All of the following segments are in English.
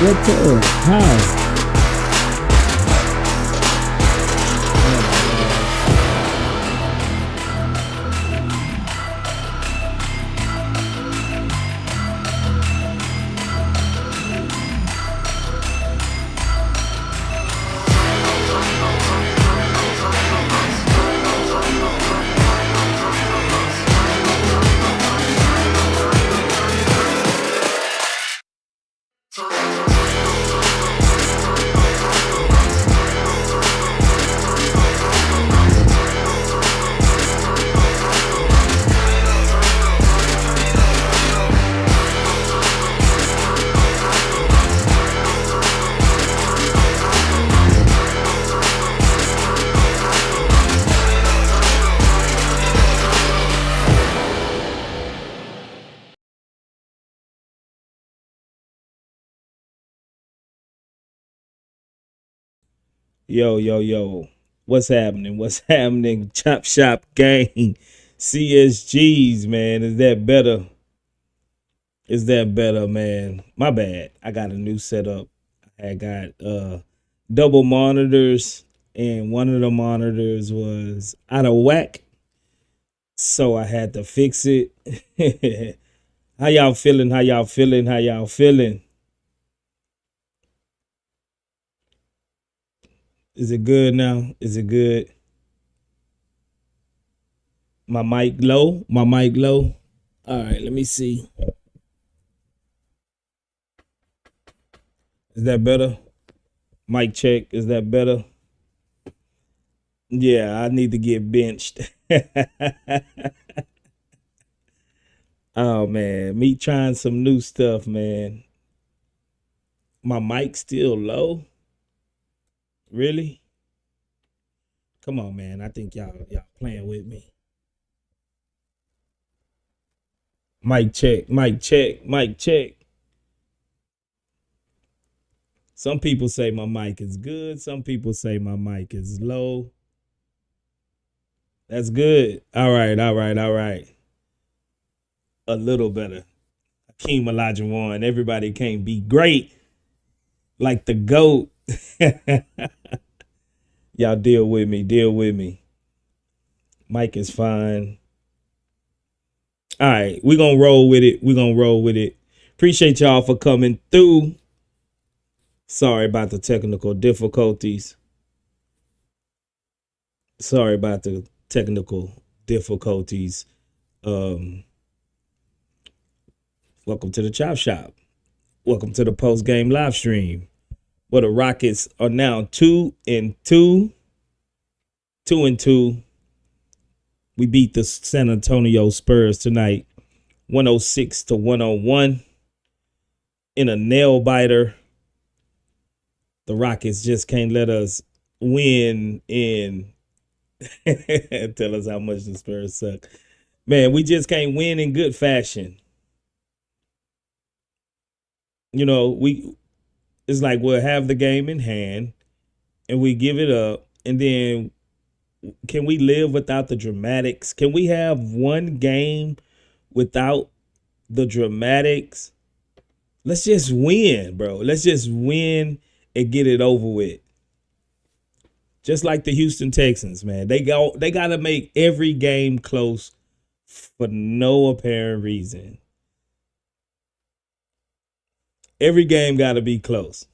What the? How? Yo, yo, yo. What's happening? What's happening? Chop Shop Gang. CSGs, man. Is that better? Is that better, man? My bad. I got a new setup. I got double monitors, and one of the monitors was out of whack. So I had to fix it. How y'all feeling? How y'all feeling? How y'all feeling? Is it good now? Is it good? My mic low? My mic low? All right, let me see. Is that better? Mic check. Is that better? Yeah, I need to get benched. Oh man, me trying some new stuff, man. My mic still low? Really? Come on, man. I think y'all playing with me. Mic check, mic check, mic check. Some people say my mic is good. Some people say my mic is low. That's good. All right, all right, all right. A little better. Hakeem Olajuwon. Everybody can't be great like the GOAT. Y'all deal with me. Deal with me. Mic is fine. All right, we're going to roll with it. We're going to roll with it. Appreciate y'all for coming through. Sorry about the technical difficulties. Sorry about the technical difficulties. Welcome to the Chop Shop. Welcome to the post-game live stream, where the Rockets are now 2-2. 2-2. We beat the San Antonio Spurs tonight, 106-101, in a nail biter. The Rockets just can't let us win in. Tell us how much the Spurs suck. Man, we just can't win in good fashion. You know, it's like we'll have the game in hand and we give it up, and then can we live without the dramatics? Can we have one game without the dramatics? Let's just win, bro. Let's just win and get it over with. Just like the Houston Texans, man. They got to make every game close for no apparent reason. Every game got to be close.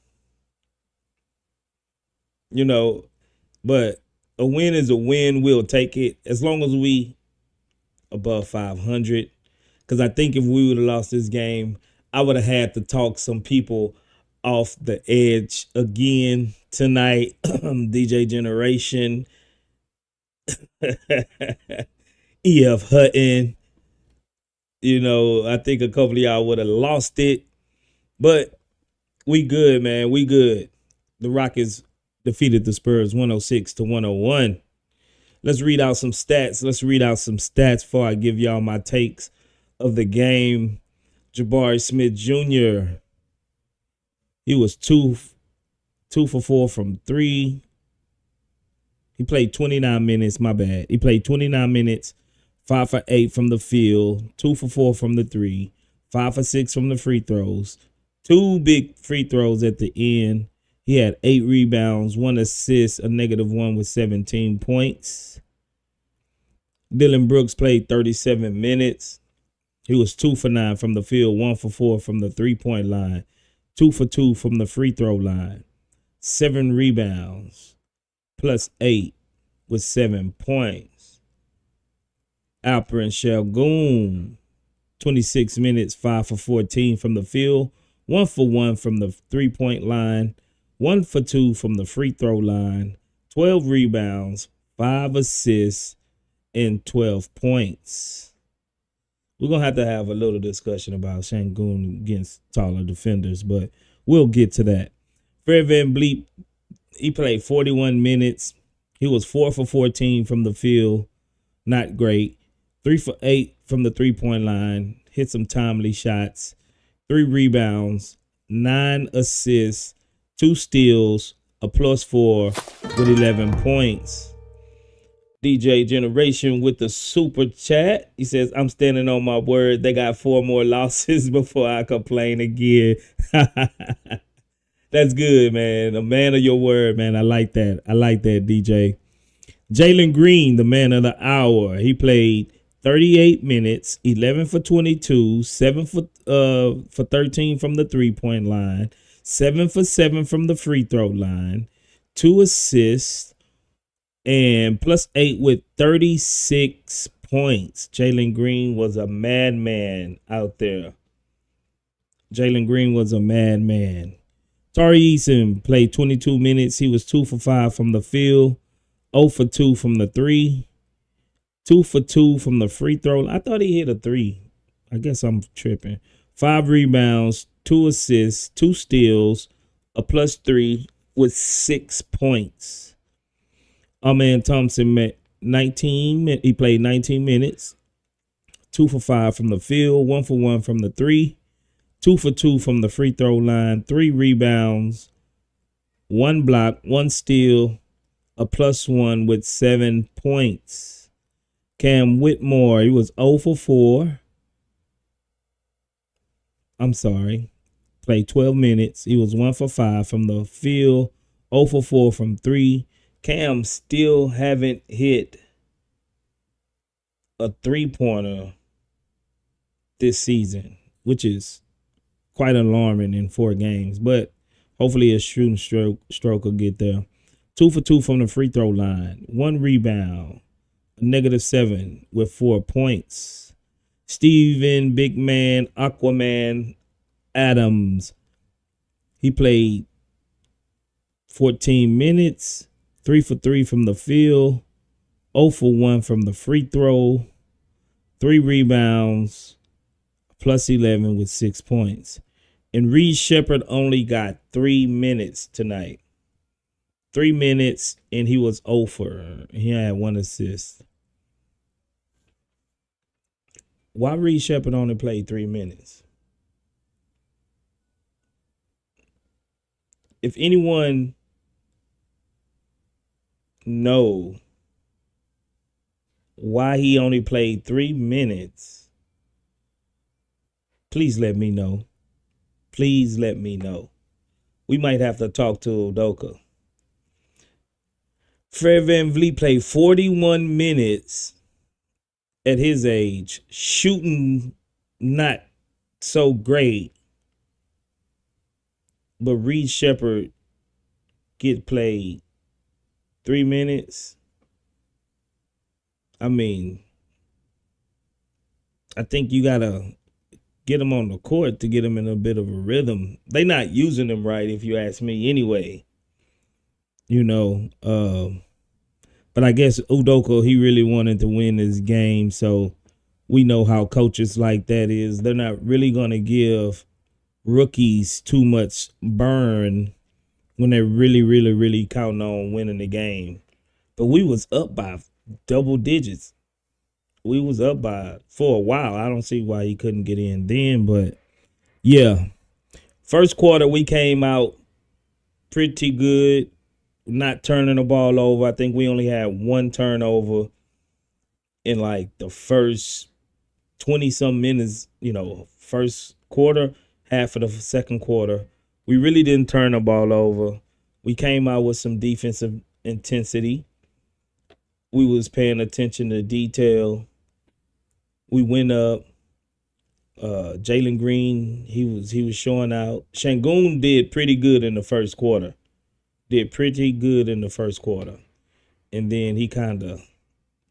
You know, but a win is a win. We'll take it as long as we above 500. Because I think if we would have lost this game, I would have had to talk some people off the edge again tonight. DJ Generation, EF Hutton. You know, I think a couple of y'all would have lost it. But we good, man. We good. The Rockets defeated the Spurs 106-101. Let's read out some stats. Before I give y'all my takes of the game. Jabari Smith Jr. He was 2 for 4 from 3. He played 29 minutes. My bad. He played 29 minutes, 5 for 8 from the field, 2 for 4 from the 3, 5 for 6 from the free throws, 2 big free throws at the end. He had 8 rebounds, 1 assist, a -1 with 17 points. Dylan Brooks played 37 minutes. He was 2 for 9 from the field, 1 for 4 from the 3-point line, 2 for 2 from the free throw line, 7 rebounds, plus 8 with 7 points. Alperen Sengun, 26 minutes, 5 for 14 from the field, 1 for 1 from the 3-point line, 1 for 2 from the free throw line, 12 rebounds, 5 assists, and 12 points. We're going to have a little discussion about Sengun against taller defenders, but we'll get to that. Fred VanVleet, he played 41 minutes. He was 4 for 14 from the field. Not great. 3 for 8 from the 3-point line. Hit some timely shots. 3 rebounds, 9 assists, 2 steals, a +4 with 11 points. DJ Generation with the super chat. He says, I'm standing on my word. They got 4 more losses before I complain again. That's good, man. A man of your word, man. I like that. I like that, DJ. Jaylen Green, the man of the hour. He played 38 minutes, 11 for 22, 7 for 13 from the 3-point line, 7 for 7 from the free throw line, 2 assists, and +8 with 36 points. Jalen Green was a madman out there. Jalen Green was a madman. Tari Eason played 22 minutes. He was 2 for 5 from the field, 0 for 2 from the 3, 2 for 2 from the free throw. I thought he hit a 3. I guess I'm tripping. 5 rebounds, 2 assists, 2 steals, a +3 with 6 points. Man Thompson met 19. He played 19 minutes, 2 for 5 from the field, 1 for 1 from the 3, 2 for 2 from the free throw line, 3 rebounds, 1 block, 1 steal, a +1 with 7 points. Cam Whitmore, he was 0 for 4. Played 12 minutes. He was 1 for 5 from the field, 0 for 4 from 3. Cam still haven't hit a 3-pointer this season, which is quite alarming in 4 games. But hopefully his shooting stroke will get there. 2 for 2 from the free throw line, 1 rebound, a -7 with 4 points. Steven Big Man Aquaman Adams, he played 14 minutes, 3 for 3 from the field, 0 for 1 from the free throw, 3 rebounds, +11 with 6 points. And Reed Shepherd only got 3 minutes tonight. 3 minutes, and he was 0 for. He had 1 assist. Why Reed Shepherd only played 3 minutes? If anyone know why he only played 3 minutes, please let me know. Please let me know. We might have to talk to Udoka. Fred VanVleet played 41 minutes at his age, shooting not so great. But Reed Shepherd get played 3 minutes. I mean, I think you got to get him on the court to get him in a bit of a rhythm. They not using him right, if you ask me anyway. You know, but I guess Udoka, he really wanted to win this game. So we know how coaches like that is. They're not really going to give rookies too much burn when they're really counting on winning the game. But we was up by double digits. We was up by for a while. I don't see why he couldn't get in then, but yeah. First quarter, we came out pretty good, not turning the ball over. I think we only had 1 turnover in like the first 20-some minutes, first quarter. half of the second quarter. We really didn't turn the ball over. We came out with some defensive intensity. We was paying attention to detail. We went up. Jalen Green, he was showing out. Şengün did pretty good in the first quarter. And then he kind of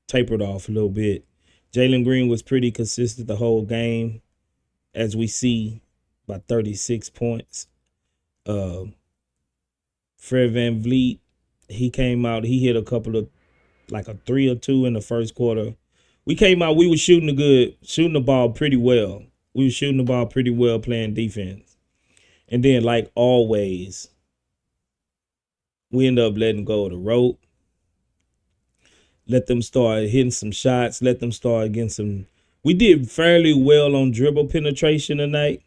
tapered off a little bit. Jalen Green was pretty consistent the whole game, as we see, by 36 points. Fred VanVleet, he came out. He hit a couple of, like a 3 or 2 in the first quarter. We came out. We were shooting the ball pretty well. Playing defense. And then, like always, we end up letting go of the rope. Let them start hitting some shots. Let them start getting some. We did fairly well on dribble penetration tonight.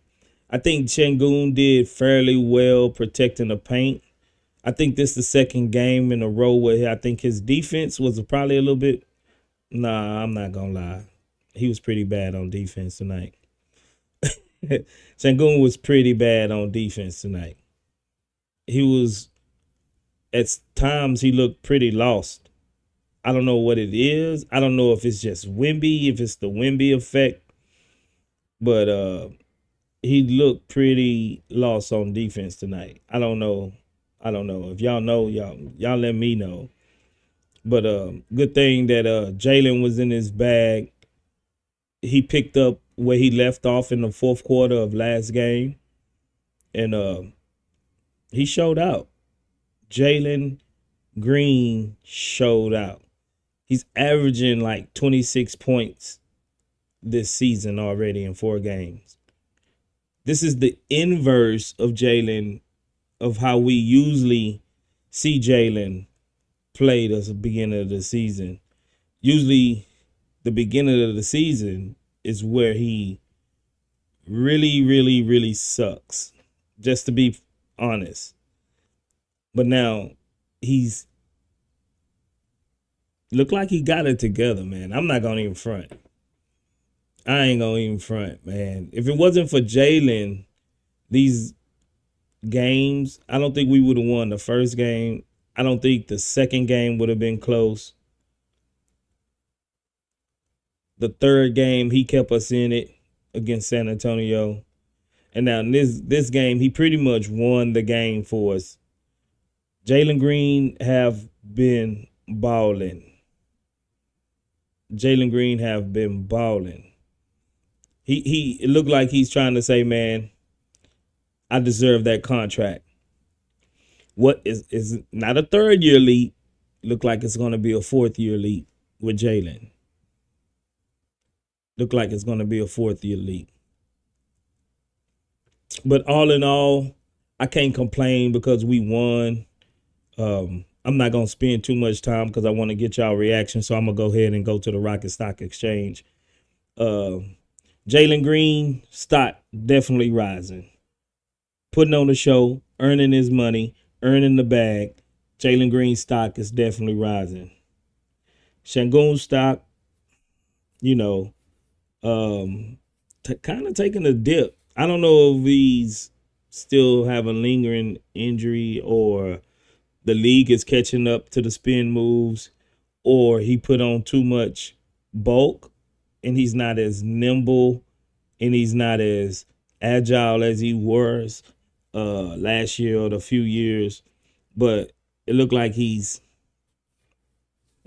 I think Şengün did fairly well protecting the paint. I think this is the second game in a row where I think his defense was probably a little bit. Nah, I'm not going to lie. He was pretty bad on defense tonight. Şengün was pretty bad on defense tonight. He was, at times, he looked pretty lost. I don't know what it is. I don't know if it's just Wemby, if it's the Wemby effect. But he looked pretty lost on defense tonight. I don't know. If y'all know, y'all let me know. But good thing that Jalen was in his bag. He picked up where he left off in the fourth quarter of last game. And he showed out. Jaylen Green showed out. He's averaging like 26 points this season already in 4 games. This is the inverse of Jalen, of how we usually see Jalen played at the beginning of the season. Usually the beginning of the season is where he really, really, really sucks, just to be honest. But now he's look like he got it together, man. I'm not going to even front. I ain't going to even front, man. If it wasn't for Jalen, these games, I don't think we would have won the first game. I don't think the second game would have been close. The third game, he kept us in it against San Antonio. And now in this game, he pretty much won the game for us. Jaylen Green have been balling. It looked like he's trying to say, man, I deserve that contract. What is not a third-year leap. Look like it's going to be a fourth-year leap with Jalen. But all in all, I can't complain because we won. I'm not going to spend too much time because I want to get y'all reaction. So I'm going to go ahead and go to the Rocket Stock Exchange. Jaylen Green stock definitely rising. Putting on the show, earning his money, earning the bag. Jaylen Green stock is definitely rising. Şengün stock, kind of taking a dip. I don't know if he's still have a lingering injury or the league is catching up to the spin moves or he put on too much bulk and he's not as nimble and he's not as agile as he was last year or the few years. But it looked like he's,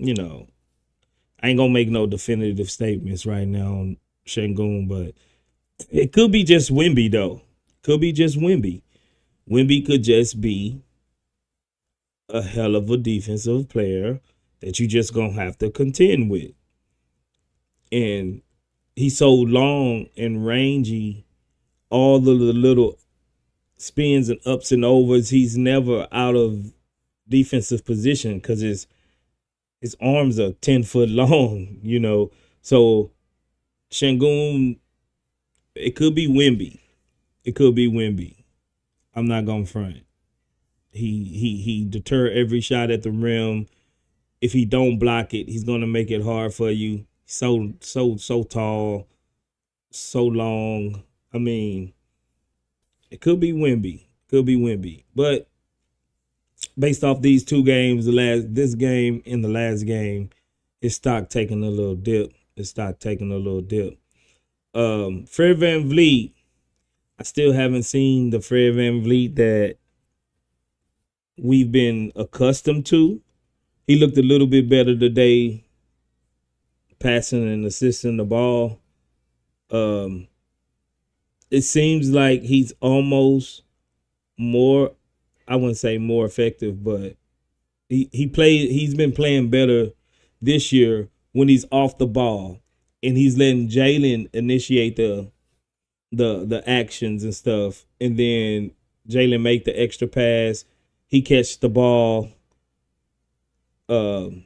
I ain't going to make no definitive statements right now on Şengün, but it could be just Wemby, though. Wemby could just be a hell of a defensive player that you just going to have to contend with. And he's so long and rangy, all the little spins and ups and overs, he's never out of defensive position because his arms are 10 foot long, So Şengün, it could be Wemby. I'm not gonna front. He deter every shot at the rim. If he don't block it, he's gonna make it hard for you. So tall, so long. I mean, It could be Wimby. Could be Wimby. But based off these two games, this game and the last game, his stock taking a little dip. His stock taking a little dip. Fred VanVleet, I still haven't seen the Fred VanVleet that we've been accustomed to. He looked a little bit better today, passing and assisting the ball. Um, it seems like he's almost more, I wouldn't say more effective, but he's been playing better this year when he's off the ball and he's letting Jalen initiate the actions and stuff, and then Jalen make the extra pass. He catch the ball, um,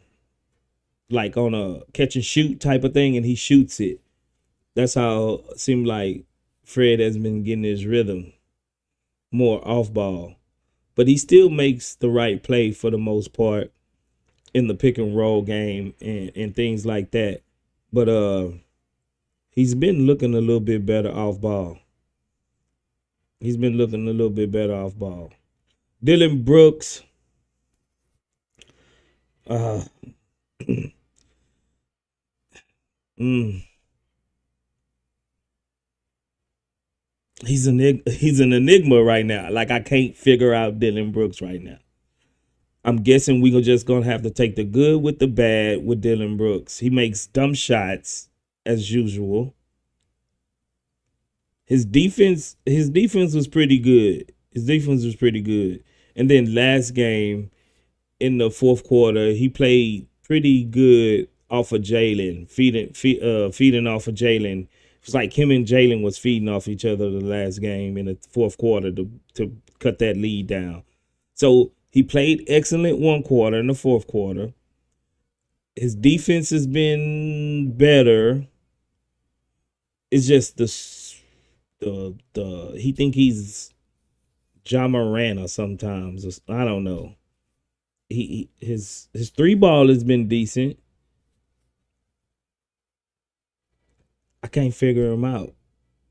like on a catch and shoot type of thing, and he shoots it. That's how it seemed like Fred has been getting his rhythm more off ball, but he still makes the right play for the most part in the pick and roll game and things like that. But he's been looking a little bit better off ball. He's been looking a little bit better off ball. Dylan Brooks, uh, mm, he's an enigma right now. Like I can't figure out Dylan Brooks right now. I'm guessing we are just gonna have to take the good with the bad with Dylan Brooks. He makes dumb shots as usual. His defense was pretty good. His defense was pretty good. And then last game in the fourth quarter, he played pretty good off of Jalen, feeding off of Jalen. It's like him and Jalen was feeding off each other the last game in the fourth quarter to cut that lead down. So he played excellent one quarter in the fourth quarter. His defense has been better. It's just the he think he's John Morant sometimes. I don't know. His three ball has been decent. I can't figure him out.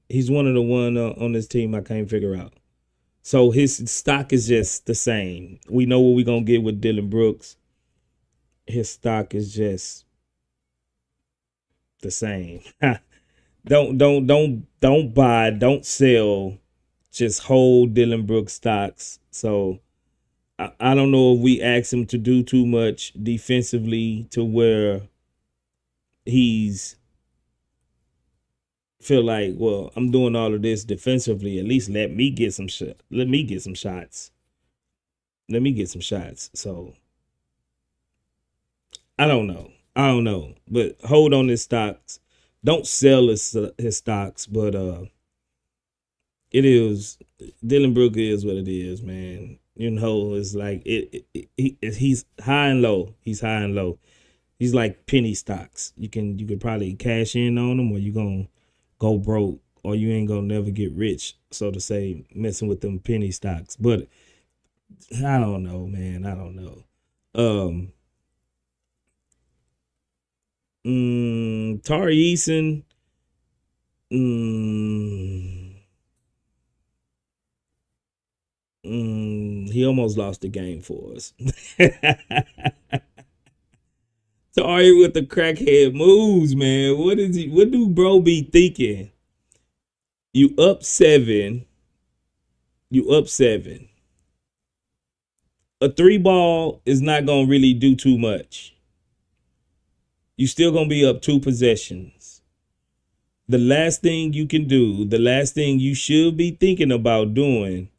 He's one of the one on this team I can't figure out. So his stock is just the same. We know what we're gonna get with Dylan Brooks. His stock is just the same. Don't buy, don't sell, just hold Dylan Brooks stocks. So I don't know if we ask him to do too much defensively to where he's feel like, well, I'm doing all of this defensively. At least let me get some shot. Let me get some shots. Let me get some shots. So I don't know. I don't know. But hold on his stocks. Don't sell his stocks, but it is Dylan Brooks is what it is, man. You know, it's like he's high and low. He's high and low. He's like penny stocks. You could probably cash in on them, or you gonna go broke, or you ain't gonna never get rich, so to say, messing with them penny stocks. But I don't know, man. I don't know. Um, Tari Eason, mm, he almost lost the game for us. Tari with the crackhead moves, man. What is he? What do bro be thinking? You up seven. You up seven. A three ball is not gonna really do too much. You still gonna be up two possessions. The last thing you can do, the last thing you should be thinking about doing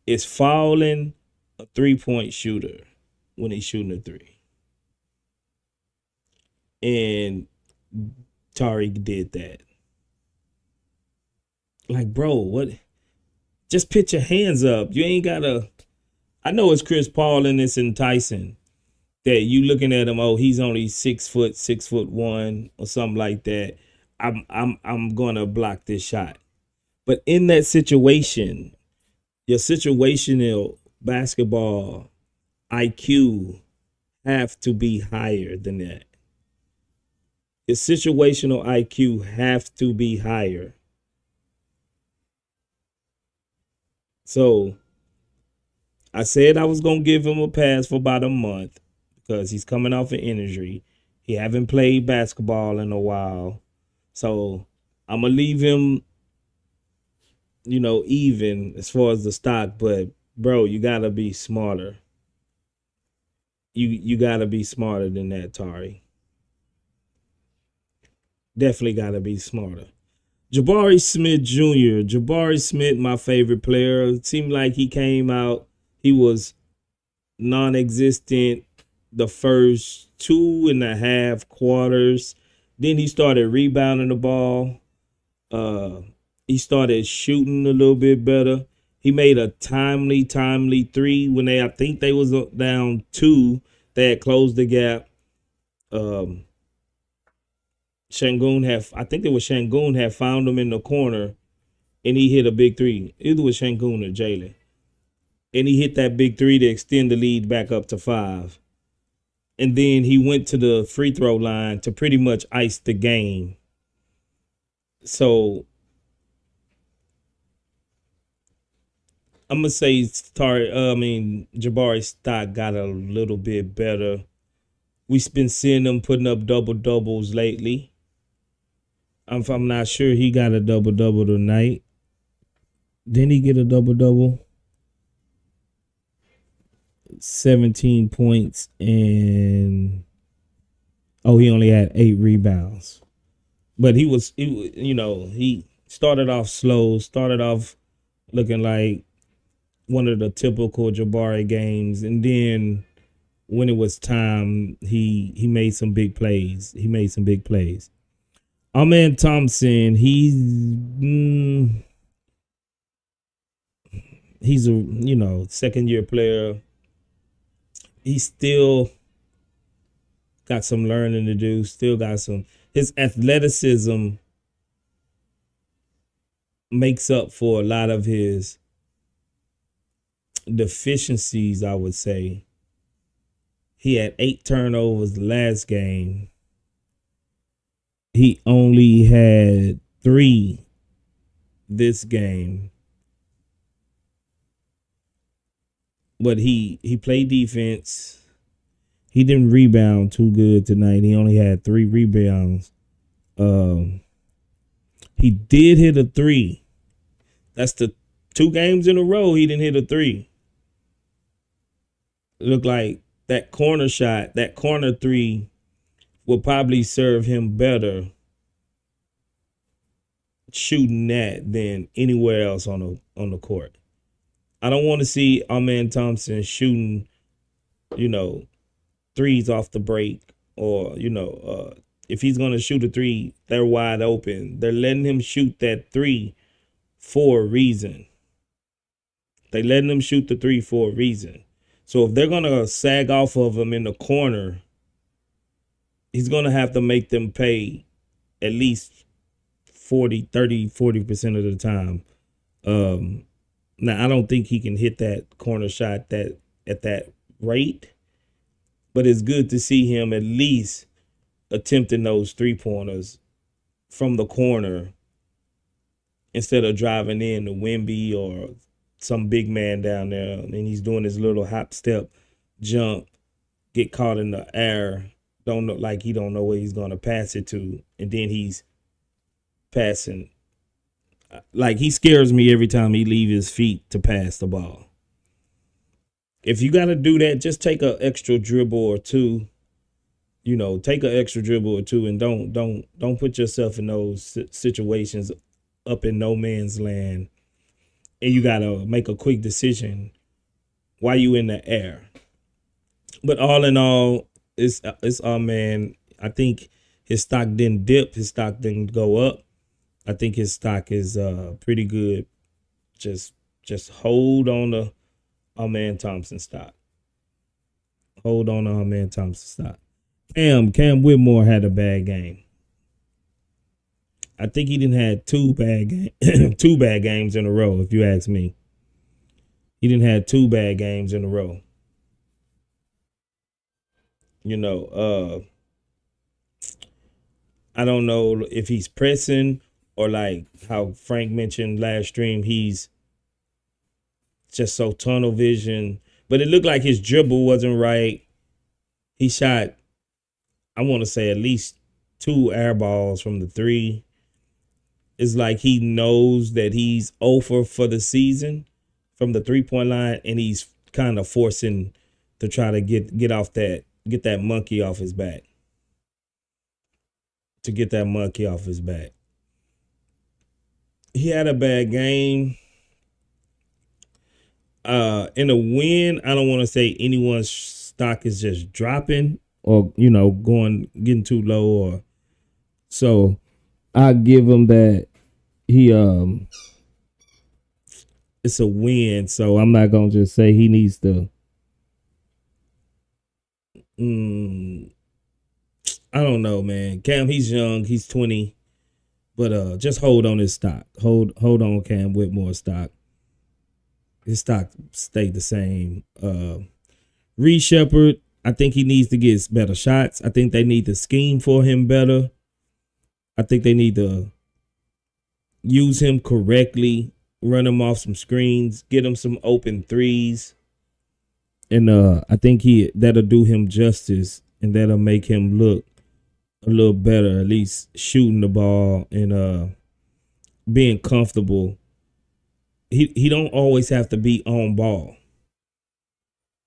is fouling a 3-point shooter when he's shooting a three. And Tari did that. Like, bro, what? Just put your hands up. You ain't gotta. I know it's Chris Paul and it's enticing that you looking at him. Oh, he's only 6 foot, 6'1" or something like that. I'm gonna block this shot. But in that situation, your situational basketball IQ have to be higher than that. Your situational IQ have to be higher. So I said I was gonna give him a pass for about a month because he's coming off an injury. He haven't played basketball in a while. So I'm gonna leave him, even as far as the stock, but bro, you gotta be smarter. You gotta be smarter than that, Tari. Definitely gotta be smarter. Jabari Smith Jr. Jabari Smith, my favorite player. It seemed like he came out, he was non-existent the first 2.5 quarters. Then he started rebounding the ball. Uh, he started shooting a little bit better. He made a timely three when I think they was down two. They had closed the gap. Um, I think it was Shangoon had found him in the corner, and he hit a big three. Either was Shangoon or Jalen, and he hit that big three to extend the lead back up to 5. And then he went to the free throw line to pretty much ice the game. So I'm gonna say Jabari stock got a little bit better. We've been seeing him putting up double doubles lately. I'm not sure he got a double double tonight. Didn't he get a double double? 17 points and he only had 8 rebounds. But he started off slow, started off looking like one of the typical Jabari games, and then when it was time, he made some big plays. Our man Thompson, he's a second year player. He still got some learning to do. Still got some. His athleticism makes up for a lot of his deficiencies, I would say. He had 8 turnovers the last game. He only had 3 this game. But he played defense. He didn't rebound too good tonight. He only had 3 rebounds. He did hit a 3. That's the 2 games in a row he didn't hit a 3. It looked like that corner shot, that corner 3 will probably serve him better shooting that than anywhere else on the court. I don't want to see our man Thompson shooting, threes off the break, or if he's gonna shoot a 3, they're wide open. They're letting him shoot that 3 for a reason. They letting him shoot the 3 for a reason. So if they're gonna sag off of him in the corner, he's gonna have to make them pay at least 40% of the time. Now I don't think he can hit that corner shot that at that rate, but it's good to see him at least attempting those 3-pointers from the corner instead of driving in to Wemby or some big man down there, and he's doing his little hop step jump, get caught in the air, don't know, like he don't know where he's gonna pass it to, and then he's passing. Like, he scares me every time he leave his feet to pass the ball. If you gotta do that, just take an extra dribble or two. Take an extra dribble or two, and don't put yourself in those situations up in no man's land, and you gotta make a quick decision while you in the air. But all in all, it's our man. I think his stock didn't dip. His stock didn't go up. I think his stock is pretty good. Just hold on to our man Thompson stock. Hold on to our man Thompson stock. Cam Whitmore had a bad game. I think he didn't have 2 bad games in a row, if you ask me. He didn't have 2 bad games in a row. I don't know if he's pressing, or like how Frank mentioned last stream, he's just so tunnel vision. But it looked like his dribble wasn't right. He shot, I want to say, at least 2 air balls from the 3. It's like he knows that he's over for the season from the 3-point line, and he's kind of forcing to try to get that monkey off his back. To get that monkey off his back. He had a bad game. In a win, I don't want to say anyone's stock is just dropping or getting too low, or so I give him that he it's a win. So I'm not gonna just say he needs to. I don't know, man. Cam, he's young. He's 20, but just hold on his stock. Hold on, Cam Whitmore stock. His stock stayed the same. Reed Shepherd, I think he needs to get better shots. I think they need to scheme for him better. I think they need to use him correctly, run him off some screens, get him some open threes. And I think that'll do him justice, and that'll make him look a little better, at least shooting the ball and being comfortable. He don't always have to be on ball.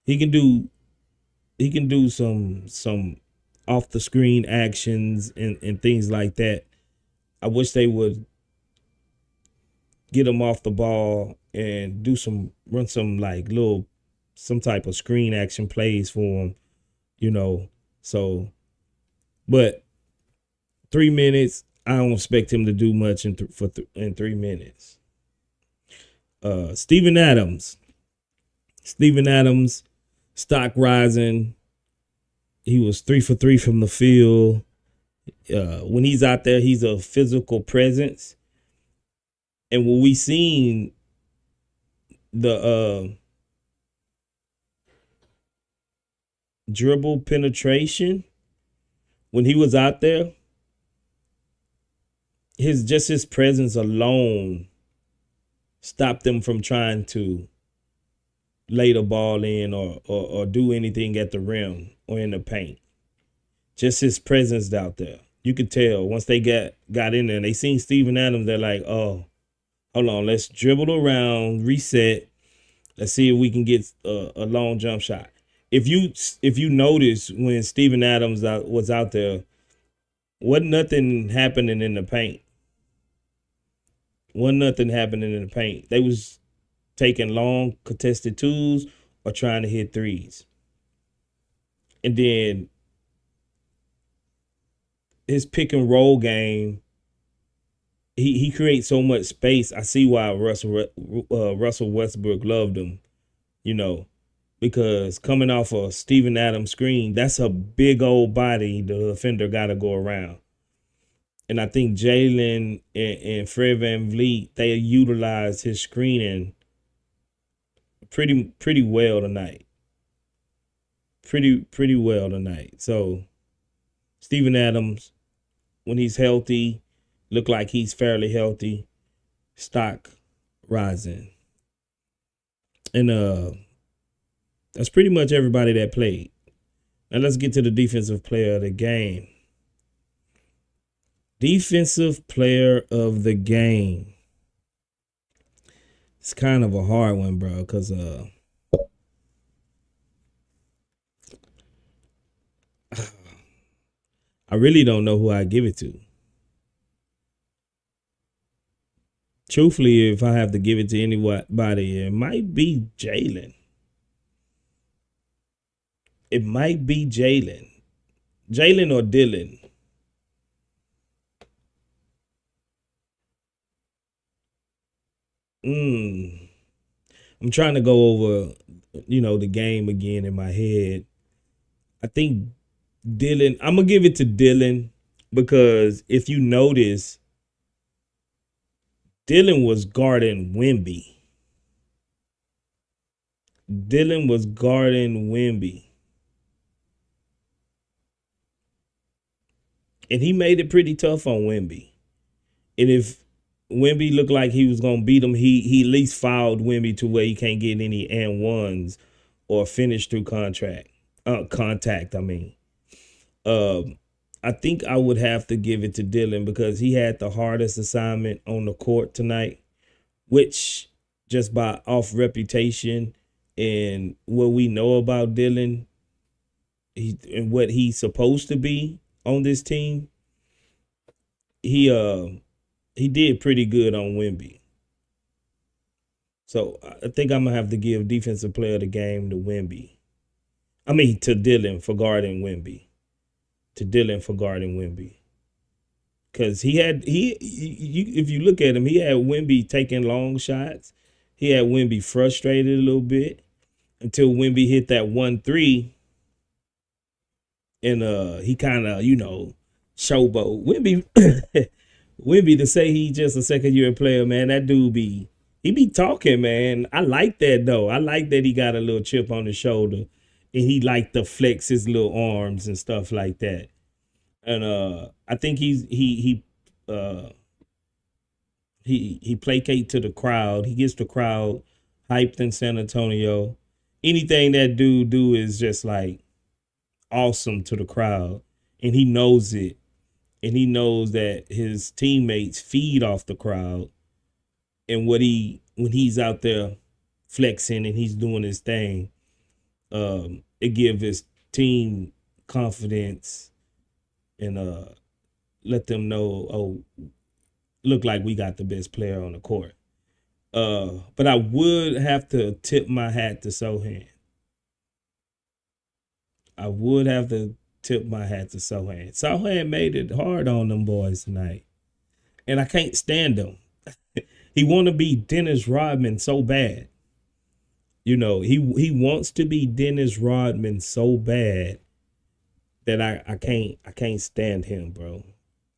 He can do some off the screen actions and things like that. I wish they would get him off the ball and run some type of screen action plays for him, So, but 3 minutes, I don't expect him to do much in 3 minutes. Steven Adams, stock rising. He was 3 for 3 from the field. When he's out there, he's a physical presence. And when we seen the dribble penetration, when he was out there, his presence alone stopped them from trying to lay the ball in or do anything at the rim or in the paint. Just his presence out there. You could tell once they got in there and they seen Steven Adams, they're like, oh, hold on, let's dribble around, reset. Let's see if we can get a long jump shot. If you notice when Steven Adams was out there, wasn't nothing happening in the paint. They was taking long contested twos or trying to hit threes. And then his pick and roll game, he creates so much space. I see why Russell Westbrook loved him, because coming off a Steven Adams screen, that's a big old body the defender got to go around. And I think Jalen and Fred VanVleet, they utilize his screening pretty well tonight. Pretty well tonight. So Steven Adams, when he's healthy, look like he's fairly healthy, stock rising. And that's pretty much everybody that played. Now let's get to the defensive player of the game. Defensive player of the game. It's kind of a hard one, bro, because I really don't know who I give it to. Truthfully, if I have to give it to anybody, it might be Jalen. It might be Jalen. Jalen or Dylan. I'm trying to go over, the game again in my head. I think Dylan, I'm going to give it to Dylan because if you notice, Dylan was guarding Wemby. And he made it pretty tough on Wemby. And if Wemby looked like he was gonna beat him. He at least fouled Wemby to where he can't get any and ones or finish through contact. I mean, I think I would have to give it to Dylan because he had the hardest assignment on the court tonight, which just by off reputation and what we know about Dylan, and what he's supposed to be on this team, he did pretty good on Wemby. So I think I'm gonna have to give defensive player of the game to Wemby. I mean to Dylan for guarding Wemby. To Dylan for guarding Wemby. Cause if you look at him, he had Wemby taking long shots. He had Wemby frustrated a little bit until Wemby hit that 1-3. And he kind of, showboat. Wemby to say he just a second year player, man, that dude he be talking, man. I like that though. I like that he got a little chip on his shoulder and he like to flex his little arms and stuff like that. And I think he placate to the crowd. He gets the crowd hyped in San Antonio. Anything that dude do is just like awesome to the crowd, and he knows it. And he knows that his teammates feed off the crowd. And when he's out there flexing and he's doing his thing, it gives his team confidence and let them know, oh, look like we got the best player on the court. But I would have to tip my hat to Sohan. I would have to tip my hat to Sohan. Sohan made it hard on them boys tonight. And I can't stand him. He want to be Dennis Rodman so bad. He wants to be Dennis Rodman so bad that I can't stand him, bro.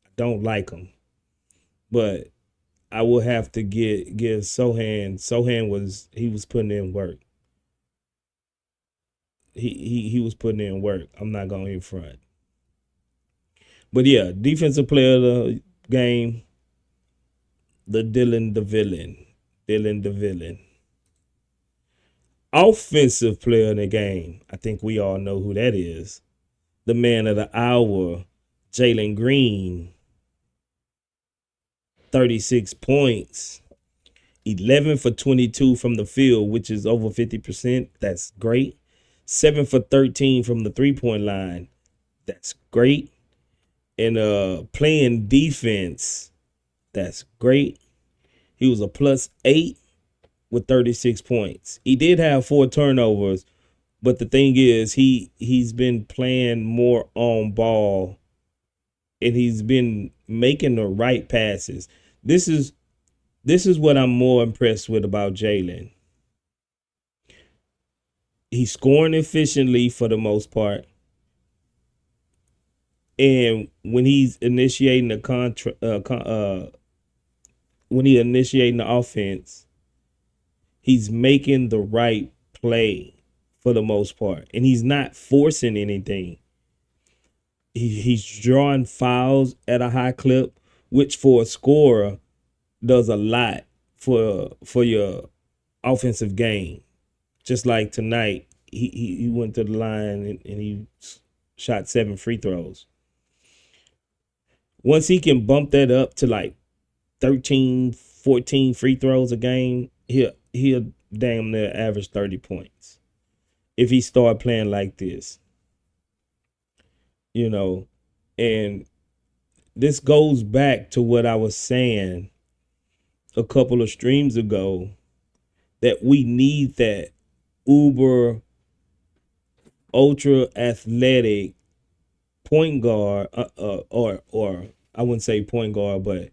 I don't like him. But I will have to give Sohan. Sohan was putting in work. He was putting in work. I'm not going in front. But yeah, defensive player of the game, Dylan the villain. Offensive player in the game, I think we all know who that is. The man of the hour, Jaylen Green. 36 points. 11 for 22 from the field, which is over 50%. That's great. 7 for 13 from the 3-point line. That's great. And playing defense, that's great. He was a +8 with 36 points. He did have 4 turnovers, but the thing is he's been playing more on ball and he's been making the right passes. This is what I'm more impressed with about Jaylen. He's scoring efficiently for the most part. And when he's initiating the offense, he's making the right play for the most part. And he's not forcing anything. He's drawing fouls at a high clip, which for a scorer does a lot for your offensive game. Just like tonight, he went to the line and he shot 7 free throws. Once he can bump that up to like 13, 14 free throws a game, he'll damn near average 30 points. If he start playing like this. And this goes back to what I was saying a couple of streams ago, that we need that uber ultra athletic point guard, or I wouldn't say point guard, but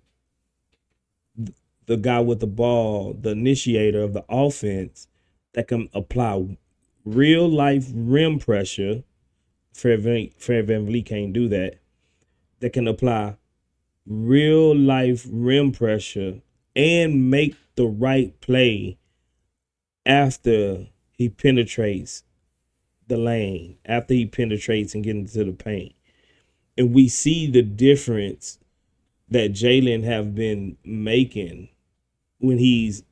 the guy with the ball, the initiator of the offense that can apply real life rim pressure. Fred VanVleet can't do that. That can apply real life rim pressure and make the right play after he penetrates the lane, after he penetrates and gets into the paint. And we see the difference that Jaylen have been making when he's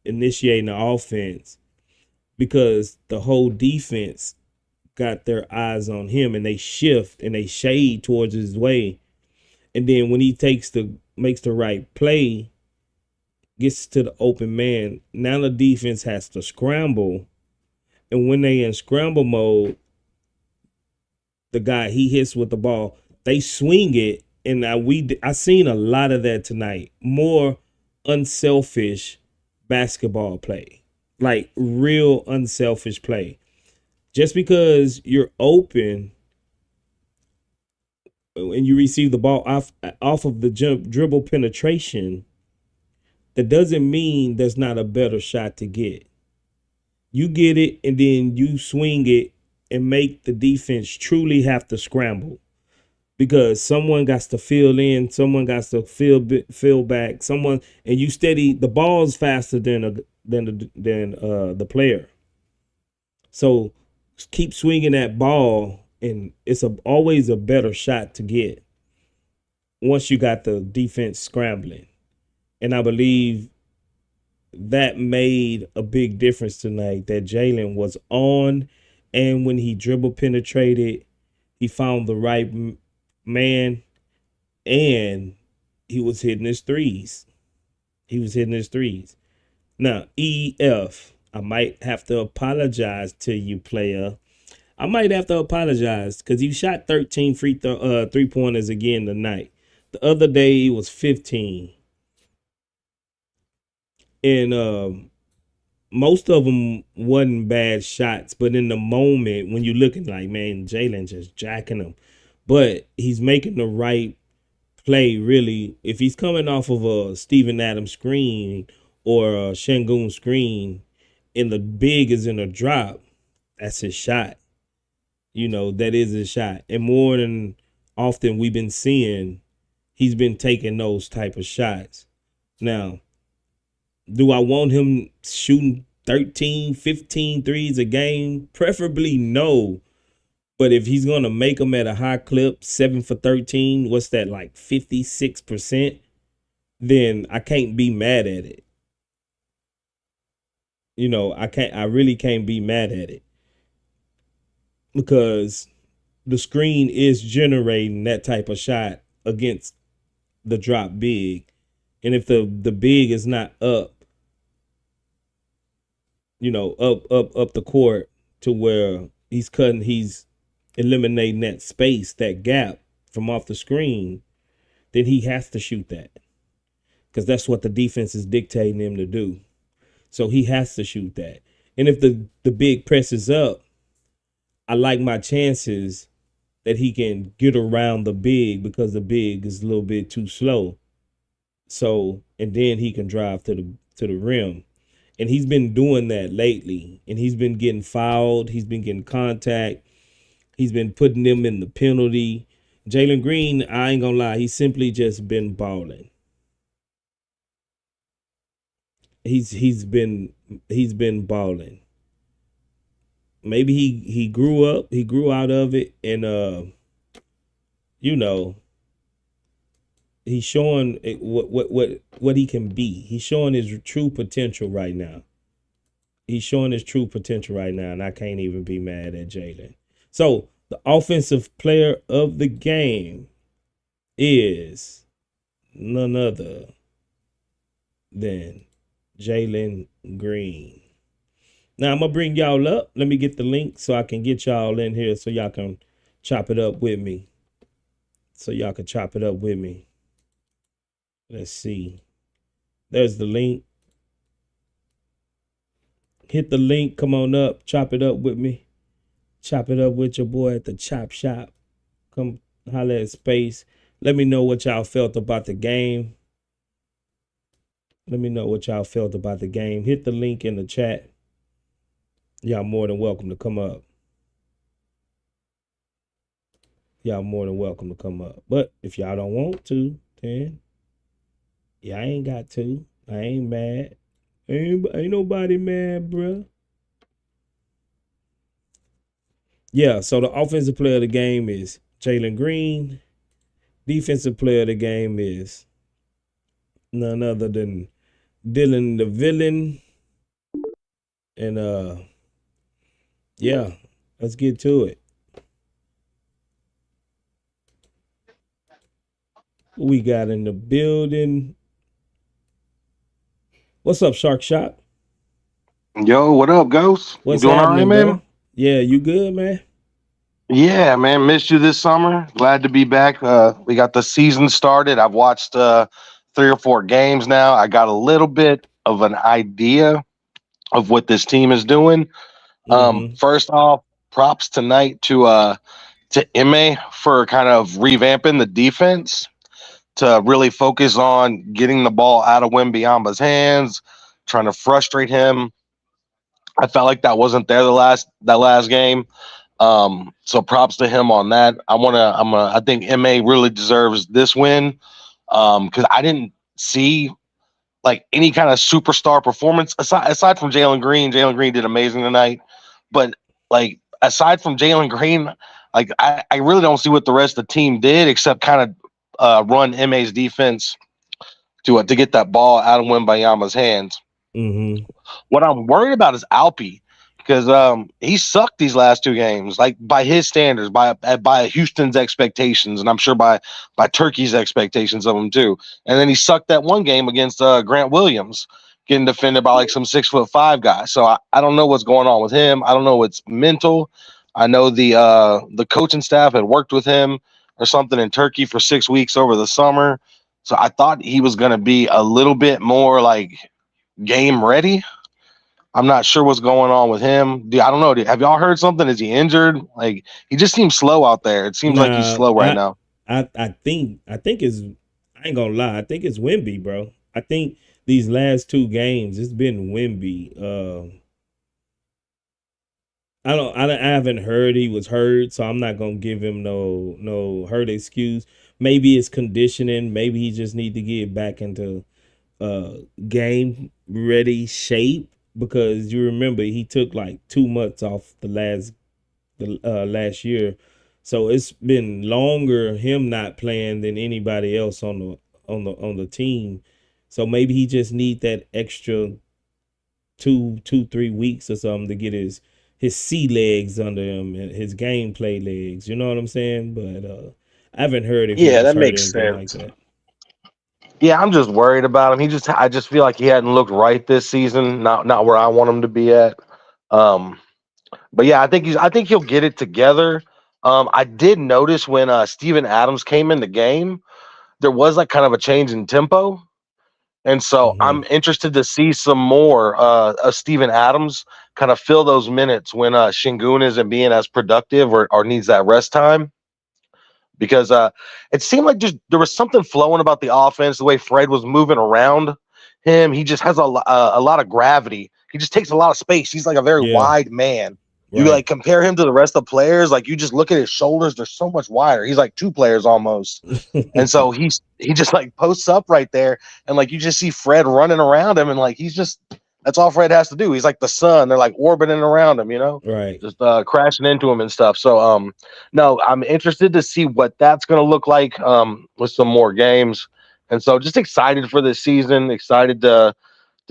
initiating the offense, because the whole defense got their eyes on him and they shift and they shade towards his way. And then when he makes the right play, gets to the open man, now the defense has to scramble. And when they in scramble mode, the guy he hits with the ball, they swing it. And I seen a lot of that tonight. More unselfish basketball play, like real unselfish play. Just because you're open and you receive the ball off of the dribble penetration, that doesn't mean there's not a better shot to get. You get it and then you swing it and make the defense truly have to scramble, because someone got to fill in, someone got to fill back, someone, and you steady the ball's faster than the player. So keep swinging that ball, and it's always a better shot to get once you got the defense scrambling. And I believe that made a big difference tonight, that Jaylen was on, and when he dribble penetrated, he found the right man, and he was hitting his threes. Now, EF, I might have to apologize to you, player. I might have to apologize because he shot 13 3-pointers again tonight. The other day he was 15. And most of them wasn't bad shots, but in the moment when you're looking like, man, Jaylen just jacking them. But he's making the right play, really. If he's coming off of a Steven Adams screen or a Şengün screen and the big is in a drop, that's his shot. That is his shot. And more than often we've been seeing, he's been taking those type of shots. Now, do I want him shooting 13, 15 threes a game? Preferably no. But if he's going to make them at a high clip, 7 for 13, what's that, like 56%? Then I can't be mad at it. I really can't be mad at it, because the screen is generating that type of shot against the drop big. And if the big is not up, up the court to where he's eliminating that space, that gap from off the screen, then he has to shoot that, because that's what the defense is dictating him to do. So he has to shoot that. And if the big presses up, I like my chances that he can get around the big, because the big is a little bit too slow. So, and then he can drive to the rim. And he's been doing that lately. And he's been getting fouled. He's been getting contact. He's been putting them in the penalty. Jaylen Green, I ain't gonna lie, he's simply just been balling. He's been balling. Maybe he grew out of it, and he's showing what he can be. He's showing his true potential right now. And I can't even be mad at Jaylen. So the offensive player of the game is none other than Jaylen Green. Now I'm gonna bring y'all up. Let me get the link so I can get y'all in here so y'all can chop it up with me. Let's see. There's the link. Hit the link. Come on up. Chop it up with me. Chop it up with your boy at the Chop Shop. Come holler at Space. Let me know what y'all felt about the game. Hit the link in the chat. Y'all more than welcome to come up. But if y'all don't want to, then y'all ain't got to. I ain't mad. Ain't nobody mad, bruh. Yeah, so the offensive player of the game is Jaylen Green. Defensive player of the game is none other than Dylan the Villain. And yeah, let's get to it. Who we got in the building? What's up, Shark Shop? Yo, what up, Ghost? You What's doing all right, happening, man? bro? Yeah, you good, man? Yeah, man. Missed you this summer. Glad to be back. We got the season started. I've watched 3 or 4 games now. I got a little bit of an idea of what this team is doing. Mm-hmm. First off, props tonight to Ime for kind of revamping the defense to really focus on getting the ball out of Wembyama's hands, trying to frustrate him. I felt like that wasn't there the last game. So props to him on that. I think MA really deserves this win. Because I didn't see like any kind of superstar performance aside from Jalen Green. Jalen Green did amazing tonight. But like aside from Jalen Green, like I really don't see what the rest of the team did except kind of run MA's defense to get that ball out of Wembayama's hands. Mm-hmm. What I'm worried about is Alpi because he sucked these last 2 games, like by his standards, by Houston's expectations, and I'm sure by Turkey's expectations of him too. And then he sucked that one game against Grant Williams, getting defended by like some 6'5" guy. So I don't know what's going on with him. I don't know what's mental. I know the coaching staff had worked with him or something in Turkey for 6 weeks over the summer. So I thought he was going to be a little bit more like game ready. I'm not sure what's going on with him. I don't know. Have y'all heard something? Is he injured? Like he just seems slow out there. It seems like he's Nah, slow right I now. I think it's I ain't gonna lie. I think it's Wimby, bro. I think these last 2 games it's been Wimby. I haven't heard he was hurt, so I'm not gonna give him no hurt excuse. Maybe it's conditioning. Maybe he just need to get back into game ready shape because you remember he took like 2 months off the last year, so it's been longer him not playing than anybody else on the team. So maybe he just need that extra 3 weeks or something to get his sea legs under him and his gameplay legs. You know what I'm saying? But I haven't heard if he Yeah, was that hurt or makes anything like sense. that. Yeah, I'm just worried about him. I just feel like he hadn't looked right this season. Not where I want him to be at. Um, but yeah, I think he'll get it together. I did notice when Steven Adams came in the game, there was like kind of a change in tempo. And so Hmm. I'm interested to see some more of Steven Adams kind of fill those minutes when Shingun isn't being as productive or needs that rest time. Because it seemed like just there was something flowing about the offense, the way Fred was moving around him. He just has a lot of gravity. He just takes a lot of space. He's like a very Yeah. wide man. You Right. like compare him to the rest of the players, like you just look at his shoulders, they're so much wider. He's like 2 players almost. And so he just like posts up right there, and like you just see Fred running around him, and like he's just that's all Fred has to do. He's like the sun. They're like orbiting around him, Right. just crashing into him and stuff. So no, I'm interested to see what that's gonna look like with some more games. And so just excited for this season, excited to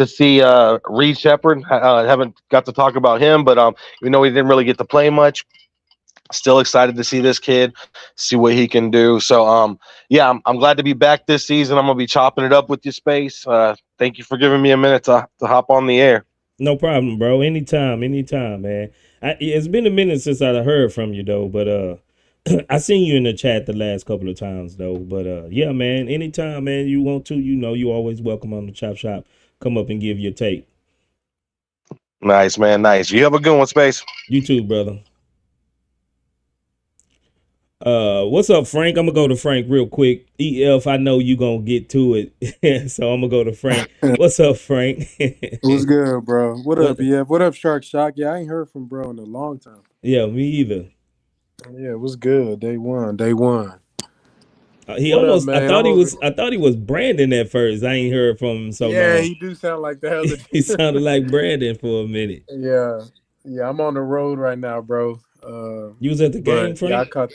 see Reed Shepard. Haven't got to talk about him, but even though he didn't really get to play much, still excited to see this kid, see what he can do. So yeah, I'm glad to be back this season. I'm gonna be chopping it up with you, Space. Thank you for giving me a minute to hop on the air. No problem, bro. Anytime, man. It's been a minute since I heard from you though, but I seen you in the chat the last couple of times though. But yeah, man. Anytime, man. You want to, you always welcome on the Chop Shop. Come up and give your take. Nice, man. Nice. You have a good one, Space. You too, brother. What's up, Frank? I'm gonna go to Frank real quick. EF, I know you gonna get to it, so I'm gonna go to Frank. What's up, Frank? What's good, bro? What what? up, yeah? What up, Shark Shock? Yeah, I ain't heard from bro in a long time. Yeah, me either. Yeah, what's good? Day one, day one. He What up, almost. I man? I'm thought he over. was. I thought he was Brandon at first. I ain't heard from him so Yeah, long. he do sound like the other. He sounded like Brandon for a minute. Yeah, yeah. I'm on the road right now, bro. You was at the game, But yeah, I Frank? caught.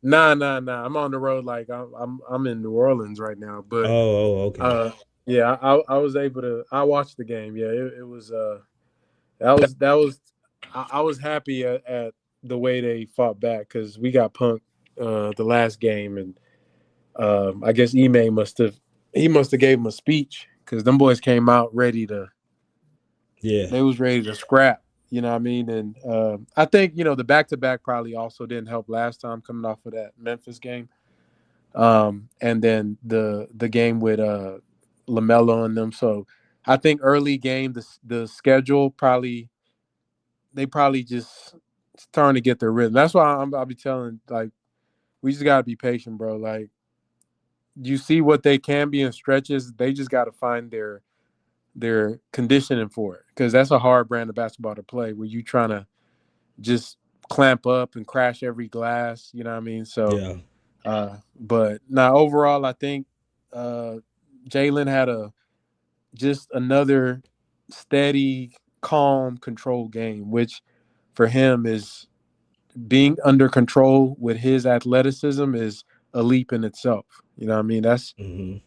Nah. I'm on the road. Like I'm in New Orleans right now. But Okay. yeah, I was able to. I watched the game. Yeah, it was. That was. I was happy at the way they fought back because we got punked the last game, and I guess Ime must have gave him a speech because them boys came out ready to. Yeah. They was ready to scrap. You know what I mean? And I think the back to back probably also didn't help last time coming off of that Memphis game. And then the game with LaMelo and them. So I think early game the schedule probably just starting to get their rhythm. That's why I'll be telling like we just gotta be patient, bro. Like you see what they can be in stretches. They just got to find their conditioning for it because that's a hard brand of basketball to play where you trying to just clamp up and crash every glass. You know what I mean? So, Yeah. but now overall, I think Jalen had just another steady, calm, controlled game, which for him is being under control with his athleticism is a leap in itself. You know what I mean? That's Hmm.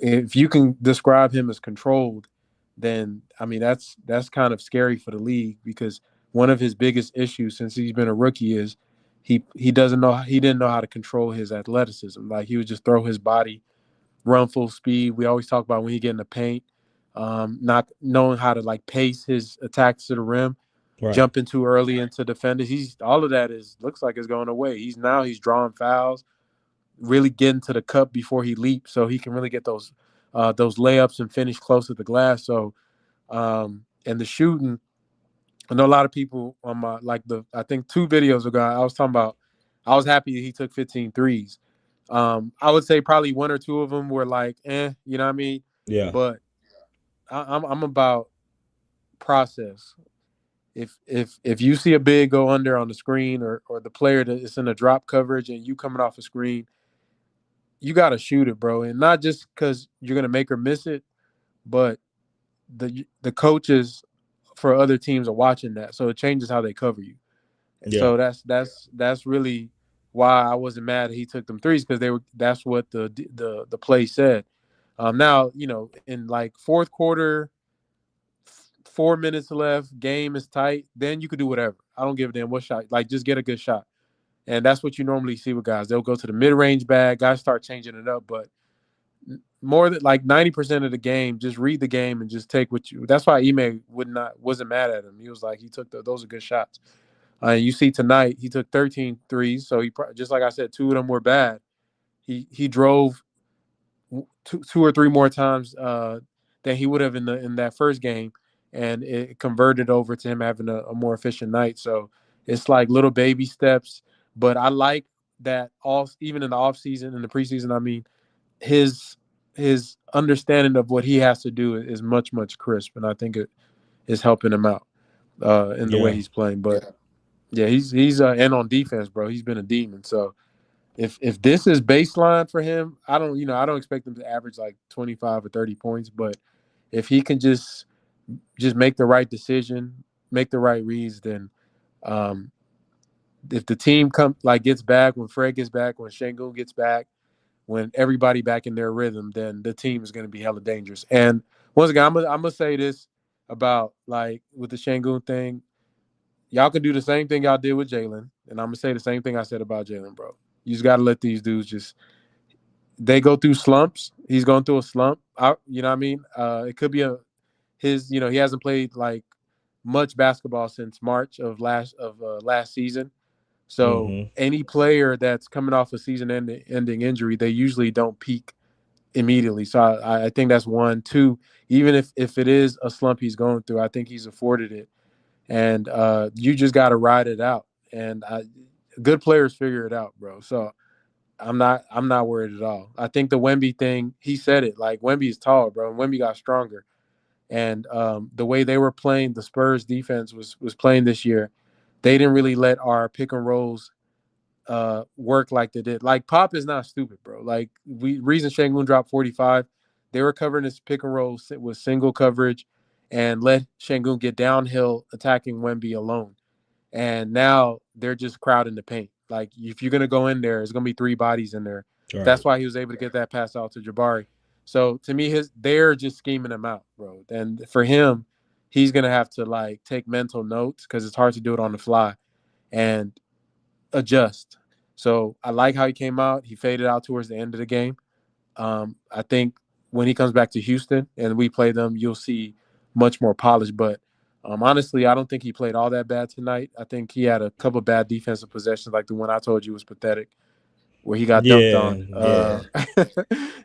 if you can describe him as controlled, then I mean that's kind of scary for the league because one of his biggest issues since he's been a rookie is he didn't know how to control his athleticism. Like he would just throw his body, run full speed. We always talk about when he get in the paint, not knowing how to like pace his attacks to the rim, Right. jumping too early into defenders. He's all of that is looks like it's going away. He's drawing fouls, really getting to the cup before he leaps, so he can really get those layups and finish close to the glass. So and the shooting, I know a lot of people on my I think 2 videos ago I was talking about I was happy that he took 15 threes. I would say probably one or two of them were like, you know what I mean? Yeah. But I'm about process. If you see a big go under on the screen or the player that is in a drop coverage and you coming off a screen, you got to shoot it, bro. And not just because you're going to make or miss it, but the coaches for other teams are watching that. So it changes how they cover you. And Yeah. so that's really why I wasn't mad that he took them threes because that's what the play said. Now, in like fourth quarter, 4 minutes left, game is tight, then you could do whatever. I don't give a damn what shot. Like just get a good shot. And that's what you normally see with guys. They'll go to the mid-range bag, guys start changing it up, but more than like 90% of the game, just read the game and just take what you. That's why Ime wasn't mad at him. He was like, he took those are good shots. And you see tonight, he took 13 threes. So he just like I said, 2 of them were bad. He drove two or three more times than he would have in that first game, and it converted over to him having a more efficient night. So it's like little baby steps. But I like that all even in the off season and the preseason. I mean, his his understanding of what he has to do is much crisp, and I think it is helping him out in the way Yeah. he's playing. But yeah, he's and on defense, bro, he's been a demon. So if this is baseline for him, I don't expect him to average like 25 or 30 points, but if he can just make the right decision, make the right reads, then um, if the team gets back, when Fred gets back, when Şengün gets back, when everybody back in their rhythm, then the team is going to be hella dangerous. And once again, I'm gonna say this about like with the Şengün thing, y'all can do the same thing y'all did with Jalen, and I'm gonna say the same thing I said about Jalen, bro. You just got to let these dudes they go through slumps. He's going through a slump. You know what I mean? It could be he hasn't played like much basketball since March of last season. So Hmm. any player that's coming off a season-ending injury, they usually don't peak immediately. So I think that's one. Two, even if it is a slump he's going through, I think he's afforded it, and you just got to ride it out. And good players figure it out, bro. So I'm not worried at all. I think the Wemby thing, he said it. Like Wemby is tall, bro. And Wemby got stronger. And the way they were playing, the Spurs defense was playing this year. They didn't really let our pick and rolls work like they did. Like Pop is not stupid, bro. Like reason Şengün dropped 45, they were covering this pick and roll with single coverage and let Şengün get downhill attacking Wemby alone. And now they're just crowding the paint. Like if you're gonna go in there, it's gonna be 3 bodies in there. That's Right. why he was able to get that pass out to Jabari. So to me, they're just scheming him out, bro. And for him, he's gonna have to like take mental notes because it's hard to do it on the fly and adjust. So I like how he came out. He faded out towards the end of the game. I think when he comes back to Houston and we play them, you'll see much more polish. But honestly, I don't think he played all that bad tonight. I think he had a couple of bad defensive possessions, like the one I told you was pathetic, where he got dunked Yeah. on. Yeah.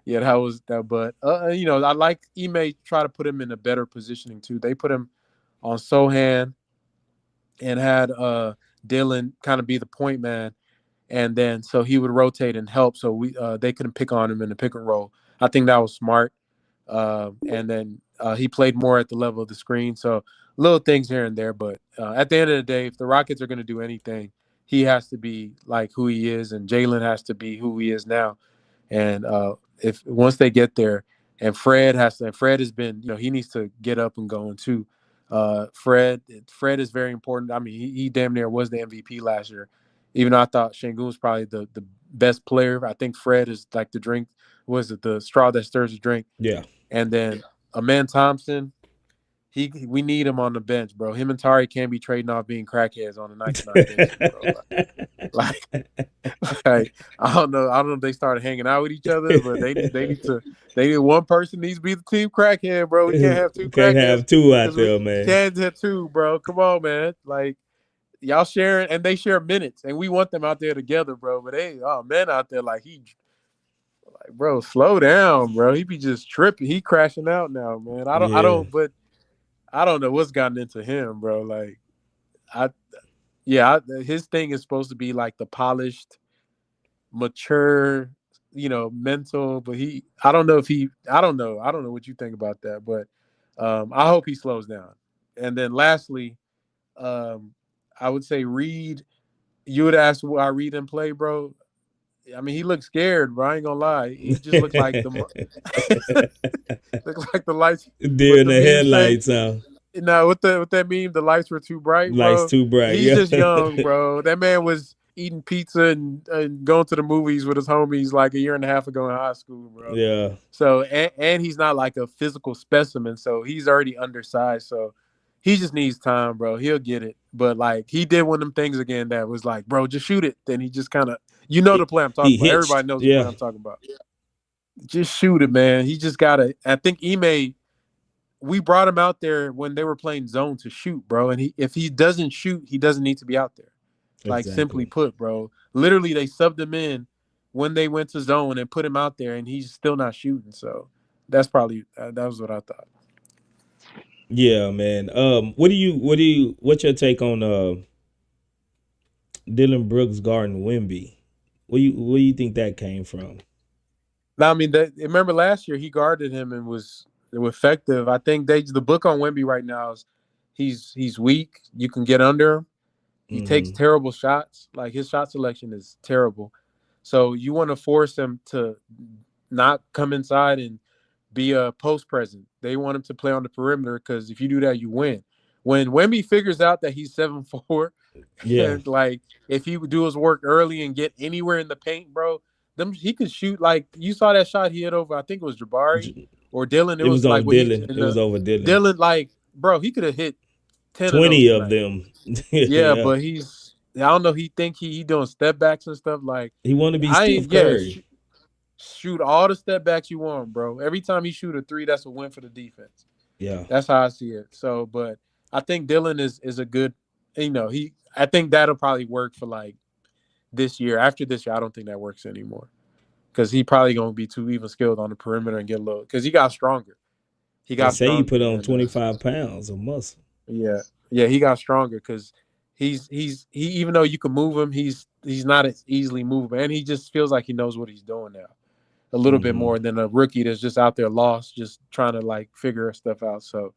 Yeah, that was that. But I like Ime try to put him in a better positioning too. They put him on Sohan and had Dylan kind of be the point man, and then so he would rotate and help, so they couldn't pick on him in the pick and roll. I think that was smart. And then he played more at the level of the screen, so little things here and there. But at the end of the day, if the Rockets are going to do anything, he has to be like who he is, and Jalen has to be who he is now. And if once they get there, and Fred has been, he needs to get up and going too. Fred is very important. I mean, he damn near was the MVP last year. Even though I thought Şengün was probably the best player, I think Fred is like the straw that stirs the drink. Yeah. And then Amen Thompson, we need him on the bench, bro. Him and Tari can't be trading off being crackheads on a night-to-night basis, bro. Like, like I don't know if they started hanging out with each other, but they need one person needs to be the team crackhead, bro. We can't have two Can't crackheads have two out because we there, man. can't have two, bro. Come on, man. Like y'all sharing and they share minutes, and we want them out there together, bro. But man out there like bro, slow down, bro. He be just tripping. He crashing out now, man. I Yeah. don't know what's gotten into him, bro. Like his thing is supposed to be like the polished, mature, mental. But I don't know what you think about that. But I hope he slows down. And then lastly, I would say Reed. You would ask why Reed didn't play, bro. I mean, he looked scared, bro. I ain't gonna lie. He just looked like looks like the lights. Deer What in the the meme say? headlights, huh? No, what that meme? The lights were too bright, Lights bro. too bright. He's Yeah. just young, bro. That man was eating pizza and going to the movies with his homies like a year and a half ago in high school, bro. Yeah. So and he's not like a physical specimen, so he's already undersized. So he just needs time, bro. He'll get it. But like he did one of them things again that was like, bro, just shoot it. Then he just kind of, the play I'm He talking about. hitched. Everybody knows the play Yeah. I'm talking about. Just shoot it, man. He just gotta. I think we brought him out there when they were playing zone to shoot, bro. And if he doesn't shoot, he doesn't need to be out there. Like simply Exactly. put, bro. Literally, they subbed him in when they went to zone and put him out there, and he's still not shooting. So that's probably that was what I thought. Yeah, man. What's your take on Dylan Brooks guarding Wemby? Where you think that came from? Now, I mean, remember last year he guarded him and was effective. I think the book on Wemby right now is he's weak. You can get under him. He takes Mm-hmm. terrible shots. Like his shot selection is terrible. So you want to force him to not come inside and be a post present. They want him to play on the perimeter because if you do that, you win. When Wemby figures out that he's 7'4", Yeah. and like if he would do his work early and get anywhere in the paint, bro, he could shoot like you saw that shot he hit over. I think it was Jabari or Dylan. It It was was over like when he Dylan. in It was the over Dylan. Dylan, like bro, he could have hit 10 of those 20 of tonight. them. Yeah, Yeah. but I don't know. He think he doing step backs and stuff. Like He want to be Steph Curry. shoot all the step backs you want, bro. Every time you shoot a three, that's a win for the defense. Yeah. That's how I see it. So, but I think Dylan is a good. I think that'll probably work for like this year. After this year, I don't think that works anymore because he probably gonna be too even skilled on the perimeter and get low because he got stronger. He They got say he stronger, put on man. 25 pounds of muscle. Yeah, he got stronger because he even though you can move him, he's not as easily movable, and he just feels like he knows what he's doing now a little bit Mm-hmm. more than a rookie that's just out there lost, just trying to like figure stuff out. So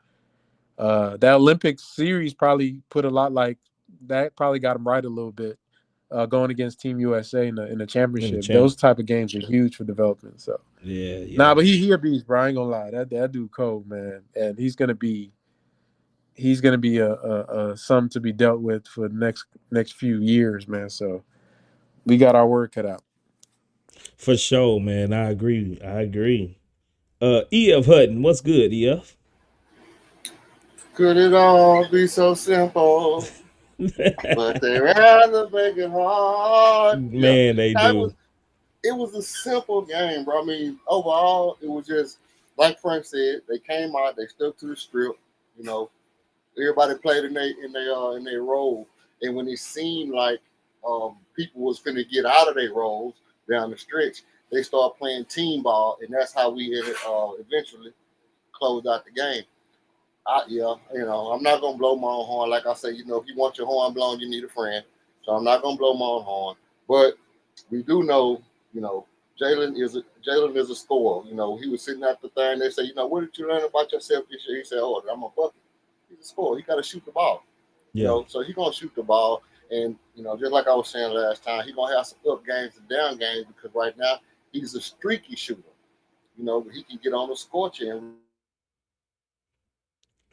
that Olympic series probably put a lot like that. Probably got him right a little bit going against Team USA in the championship. Those type of games are huge for development. So Yeah. but he a beast, bro. I ain't gonna lie. That dude cold, man, and he's gonna be a something to be dealt with for the next few years, man. So we got our work cut out. For sure, man. I agree. EF Hutton, what's good, EF? Could it all be so simple? But they rather make it hard. Yeah, Man, they now, do. it was a simple game, bro. I mean, overall, it was just like Frank said. They came out, they stuck to the script. You know, everybody played in their role, and when it seemed like people was finna get out of their roles down the stretch, they start playing team ball, and that's how we eventually closed out the game. Yeah, I'm not gonna blow my own horn. Like I say, if you want your horn blown, you need a friend. So I'm not gonna blow my own horn. But we do know, you know, Jalen is a scorer. He was sitting at the thing. They say, what did you learn about yourself this year? He said, oh, I'm a bucket. He's a scorer. He got to shoot the ball. Yeah. So he's gonna shoot the ball. And just like I was saying last time, he's gonna have some up games and down games because right now he's a streaky shooter. But he can get on the scorcher and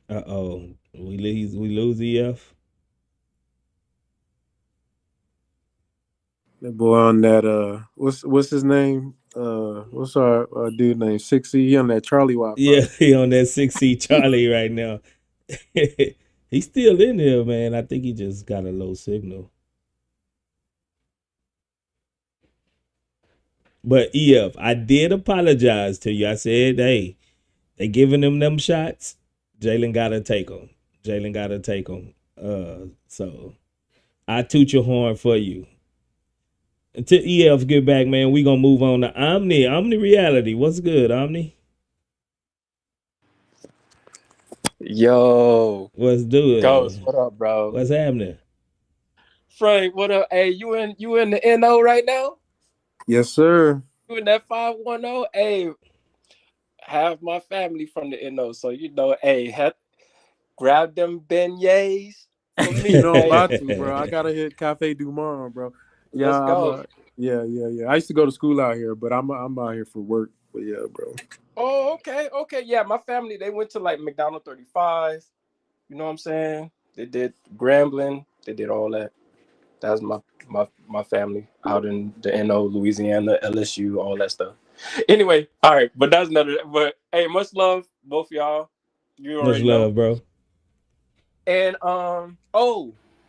Uh-oh. We lose EF. That boy on that what's his name? What's our dude name? 6C. He on that Charlie Watt. Yeah, he on that 6C Charlie right now. He's still in there, man. I think he just got a low signal. But EF, I did apologize to you. I said, hey, they giving them shots. Jalen gotta take them. So I toot your horn for you. Until EF get back, man, we gonna move on to Omni Reality. What's good, Omni? Yo, What's doing? Ghost, what up, bro? What's happening? Frank, what up? Hey, you in the NO right now? Yes, sir. You in that 510? Hey, half my family from the NO, so hey, grab them beignets for me. You know I'm hey. about to, bro. I gotta hit Cafe Du Monde, bro. Yeah, Let's go. Yeah. I used to go to school out here, but I'm out here for work. But yeah, bro. Oh, okay. Yeah, my family, they went to like McDonald 35. You know what I'm saying? They did Grambling. They did all that. That's my family out in the NO, Louisiana, LSU, all that stuff. Anyway, all right, but that's another. But hey, much love, both y'all. You Much already love, know. bro. And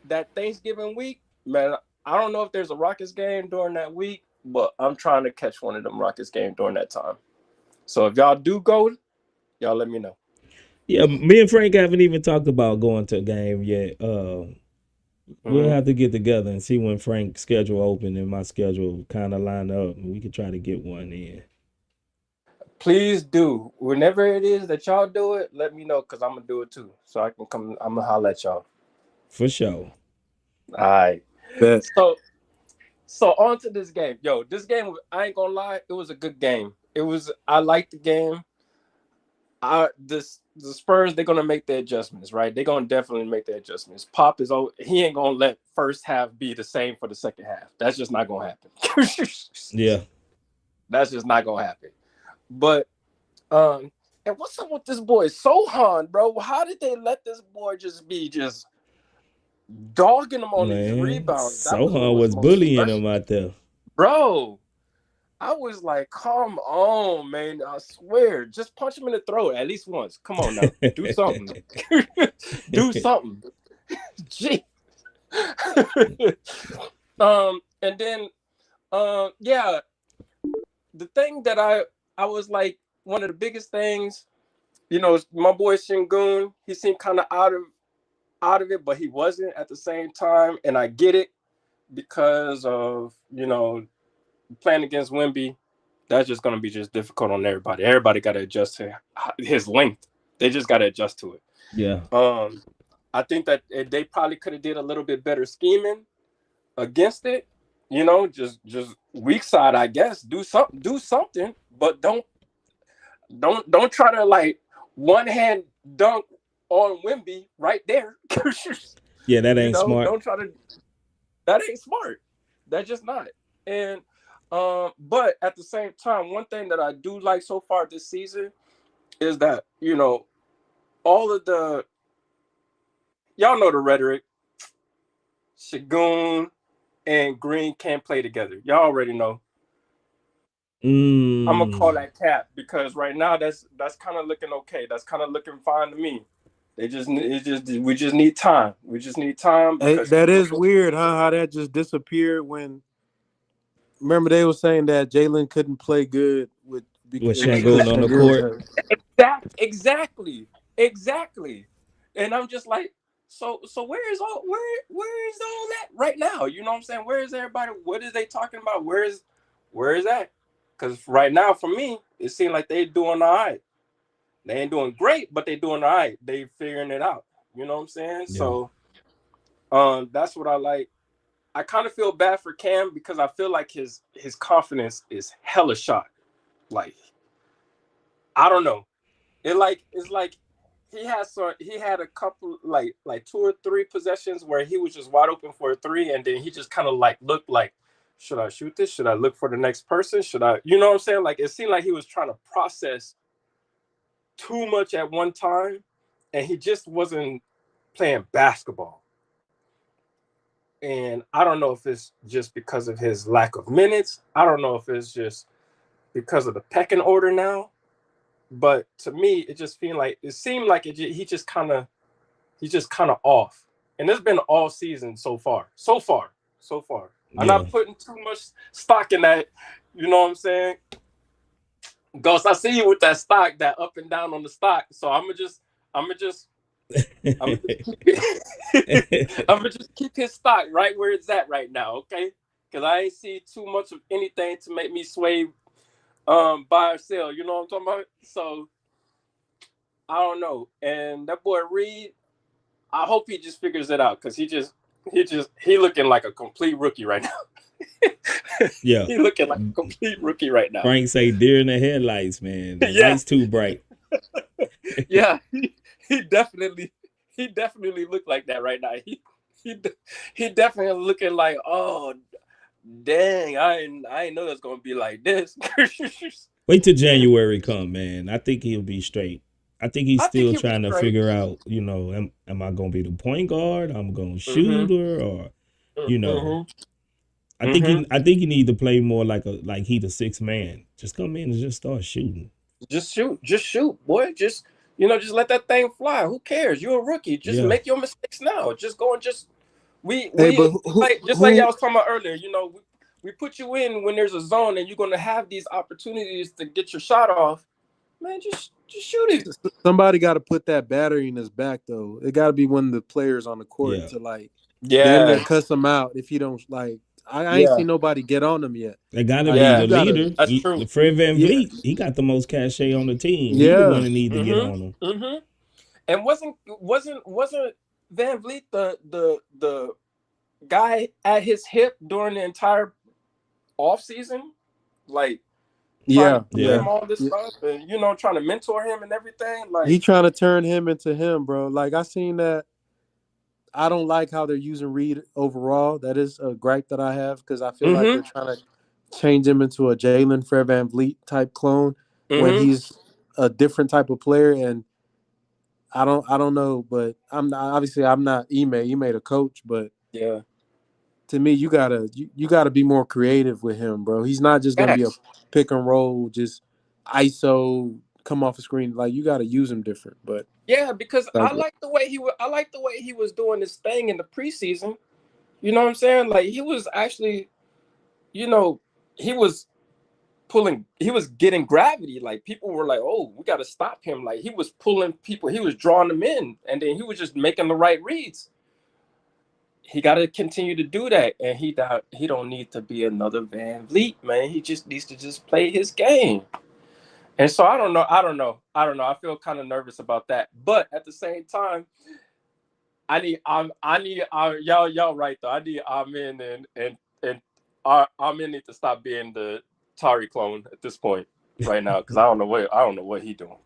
that Thanksgiving week, man, I don't know if there's a Rockets game during that week, but I'm trying to catch one of them Rockets games during that time. So if y'all do go, y'all let me know. Yeah, me and Frank haven't even talked about going to a game yet. We'll have to get together and see when Frank's schedule open and my schedule kind of line up, and we could try to get one in. Please do. Whenever it is that y'all do it, let me know because I'm gonna do it too. So I can come. I'm gonna holler at y'all. For sure. All right. Bet. So on to this game. Yo, this game, I ain't gonna lie, it was a good game. I liked the game. The Spurs, they're gonna make their adjustments, right? They're gonna definitely make their adjustments. Pop is he ain't gonna let first half be the same for the second half. That's just not gonna happen. Yeah. That's just not gonna happen. But and what's up with this boy Sohan, bro? How did they let this boy just dogging him on these rebounds? Sohan was bullying him out there. Bro, I was like, come on, man. I swear. Just punch him in the throat at least once. Come on now. Do something. Do something. Gee. And then yeah, the thing that I was like, one of the biggest things, my boy Shingun, he seemed kind of out of it, but he wasn't at the same time. And I get it because of, playing against Wemby. That's just going to be just difficult on everybody. Everybody got to adjust to his length. They just got to adjust to it. Yeah. I think that they probably could have did a little bit better scheming against it. Just weak side, I guess. Do something, but don't try to like one hand dunk on Wemby right there. Yeah, that ain't smart. Don't try to. That ain't smart. That's just not. And but at the same time, one thing that I do like so far this season is that all of y'all know the rhetoric, Shagun, and Green can't play together. Y'all already know. I'm gonna call Mm. that cap because right now that's kind of looking okay. That's kind of looking fine to me. We just need time. We just need time Hey, because that is weird, huh? How that just disappeared when. Remember, they were saying that Jalen couldn't play good with With because Shangoon on the Şengün was court. hurt. exactly. And I'm just like, so where is all that right now? You know what I'm saying? Where is everybody? What is they talking about? Where is that? Because right now, for me, it seems like they doing all right. They ain't doing great, but they doing all right. They figuring it out. You know what I'm saying? Yeah. So that's what I like. I kind of feel bad for Cam because I feel like his confidence is hella shot. Like, I don't know. It's like he had a couple like 2 or 3 possessions where he was just wide open for a 3, and then he just kind of like looked like, should I shoot this? Should I look for the next person? Should I, you know what I'm saying? Like, it seemed like he was trying to process too much at one time, and he just wasn't playing basketball. And I don't know if it's just because of his lack of minutes. I don't know if it's just because of the pecking order now. But to me, it seemed like he's just kind of off. And it's been all season so far. I'm Yeah. not putting too much stock in that. You know what I'm saying? Ghost, I see you with that stock, that up and down on the stock. So I'm gonna just I'm gonna just keep his stock right where it's at right now, okay? Because I ain't see too much of anything to make me sway buy or sell. You know what I'm talking about? So I don't know. And that boy Reed, I hope he just figures it out because he looking like a complete rookie right now. Yeah. He looking like a complete rookie right now. Frank say deer in the headlights, man. The Yeah. lights too bright. Yeah, he definitely looked like that right now. He definitely looking like, oh dang, I ain't know that's gonna be like this. Wait till January come, man. I think he'll be straight. I think he's I think still he'll be trying to straight. figure out, you know, am I going to be the point guard? I'm going to Mm-hmm. shooter, or, you know, Mm-hmm. I think he need to play more like he the sixth man. Just come in and just start shooting. Just shoot, boy. Just let that thing fly. Who cares? You're a rookie. Just Yeah. make your mistakes now. Just go and just we Hey, but like y'all was talking about earlier. You know, we put you in when there's a zone and you're gonna have these opportunities to get your shot off. Man, just shoot it. somebody got to put that battery in his back, though. It got to be one of the players on the court Yeah. to like damn near Yeah, cuss him out if you don't like. I ain't yeah, seen nobody get on him yet. They got to Like be yeah. the you gotta, leader. That's true. Fred Van yeah, Vliet, he got the most cachet on the team. He the one yeah. that need to get on him. Mm-hmm. And wasn't Van Vliet the guy at his hip during the entire off season, like trying Yeah, to teach Yeah. him all this stuff and trying to mentor him and everything. Like, he trying to turn him into him, bro. Like I seen that. I don't like how they're using Reed overall. That is a gripe that I have because I feel like they're trying to change him into a Jalen Fred Van Vliet type clone when he's a different type of player. And I don't know, but I'm not Ime. Ime the coach, but yeah, to me, you gotta be more creative with him, bro. He's not just gonna be a pick and roll, just ISO come off the screen. Like you gotta use him different. But yeah, because like, I like the way he was doing this thing in the preseason. You know what I'm saying? Like he was actually, he was he was getting gravity. Like people were like, oh, we got to stop him. Like he was pulling people, he was drawing them in, and then he was just making the right reads. He got to continue to do that, and he don't need to be another Van Vliet, man. He just needs to just play his game. And so I don't know. I feel kind of nervous about that, but at the same time, y'all right though. I need Amin and Amin need to stop being the Tari clone at this point right now because I don't know what he doing.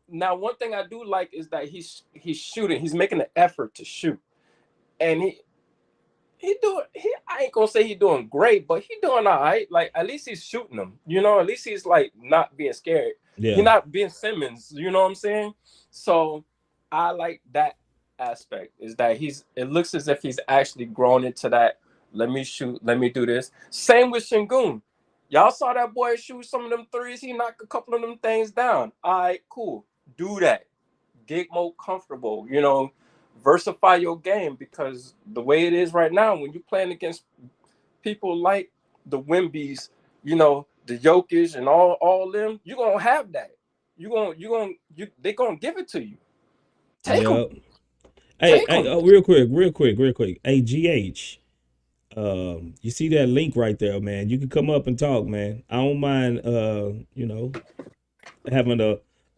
Now one thing I do like is that he's shooting. He's making an effort to shoot, and I ain't gonna say he's doing great, but he doing all right. Like at least he's shooting them. At least he's like not being scared. Yeah. He's not being Simmons. You know what I'm saying? So I like that aspect is that it looks as if he's actually grown into that. Let me shoot. Let me do this. Same with Şengün. Y'all saw that boy shoot some of them threes. He knocked a couple of them things down. All right, cool. Do that. Get more comfortable. Versify your game, because the way it is right now, when you're playing against people like the Wimbies, the Jokic and all them, you're gonna have that. They gonna give it to you. Take them. Yep. Hey, Take them. real quick. Hey, GH. You see that link right there, man. You can come up and talk, man. I don't mind having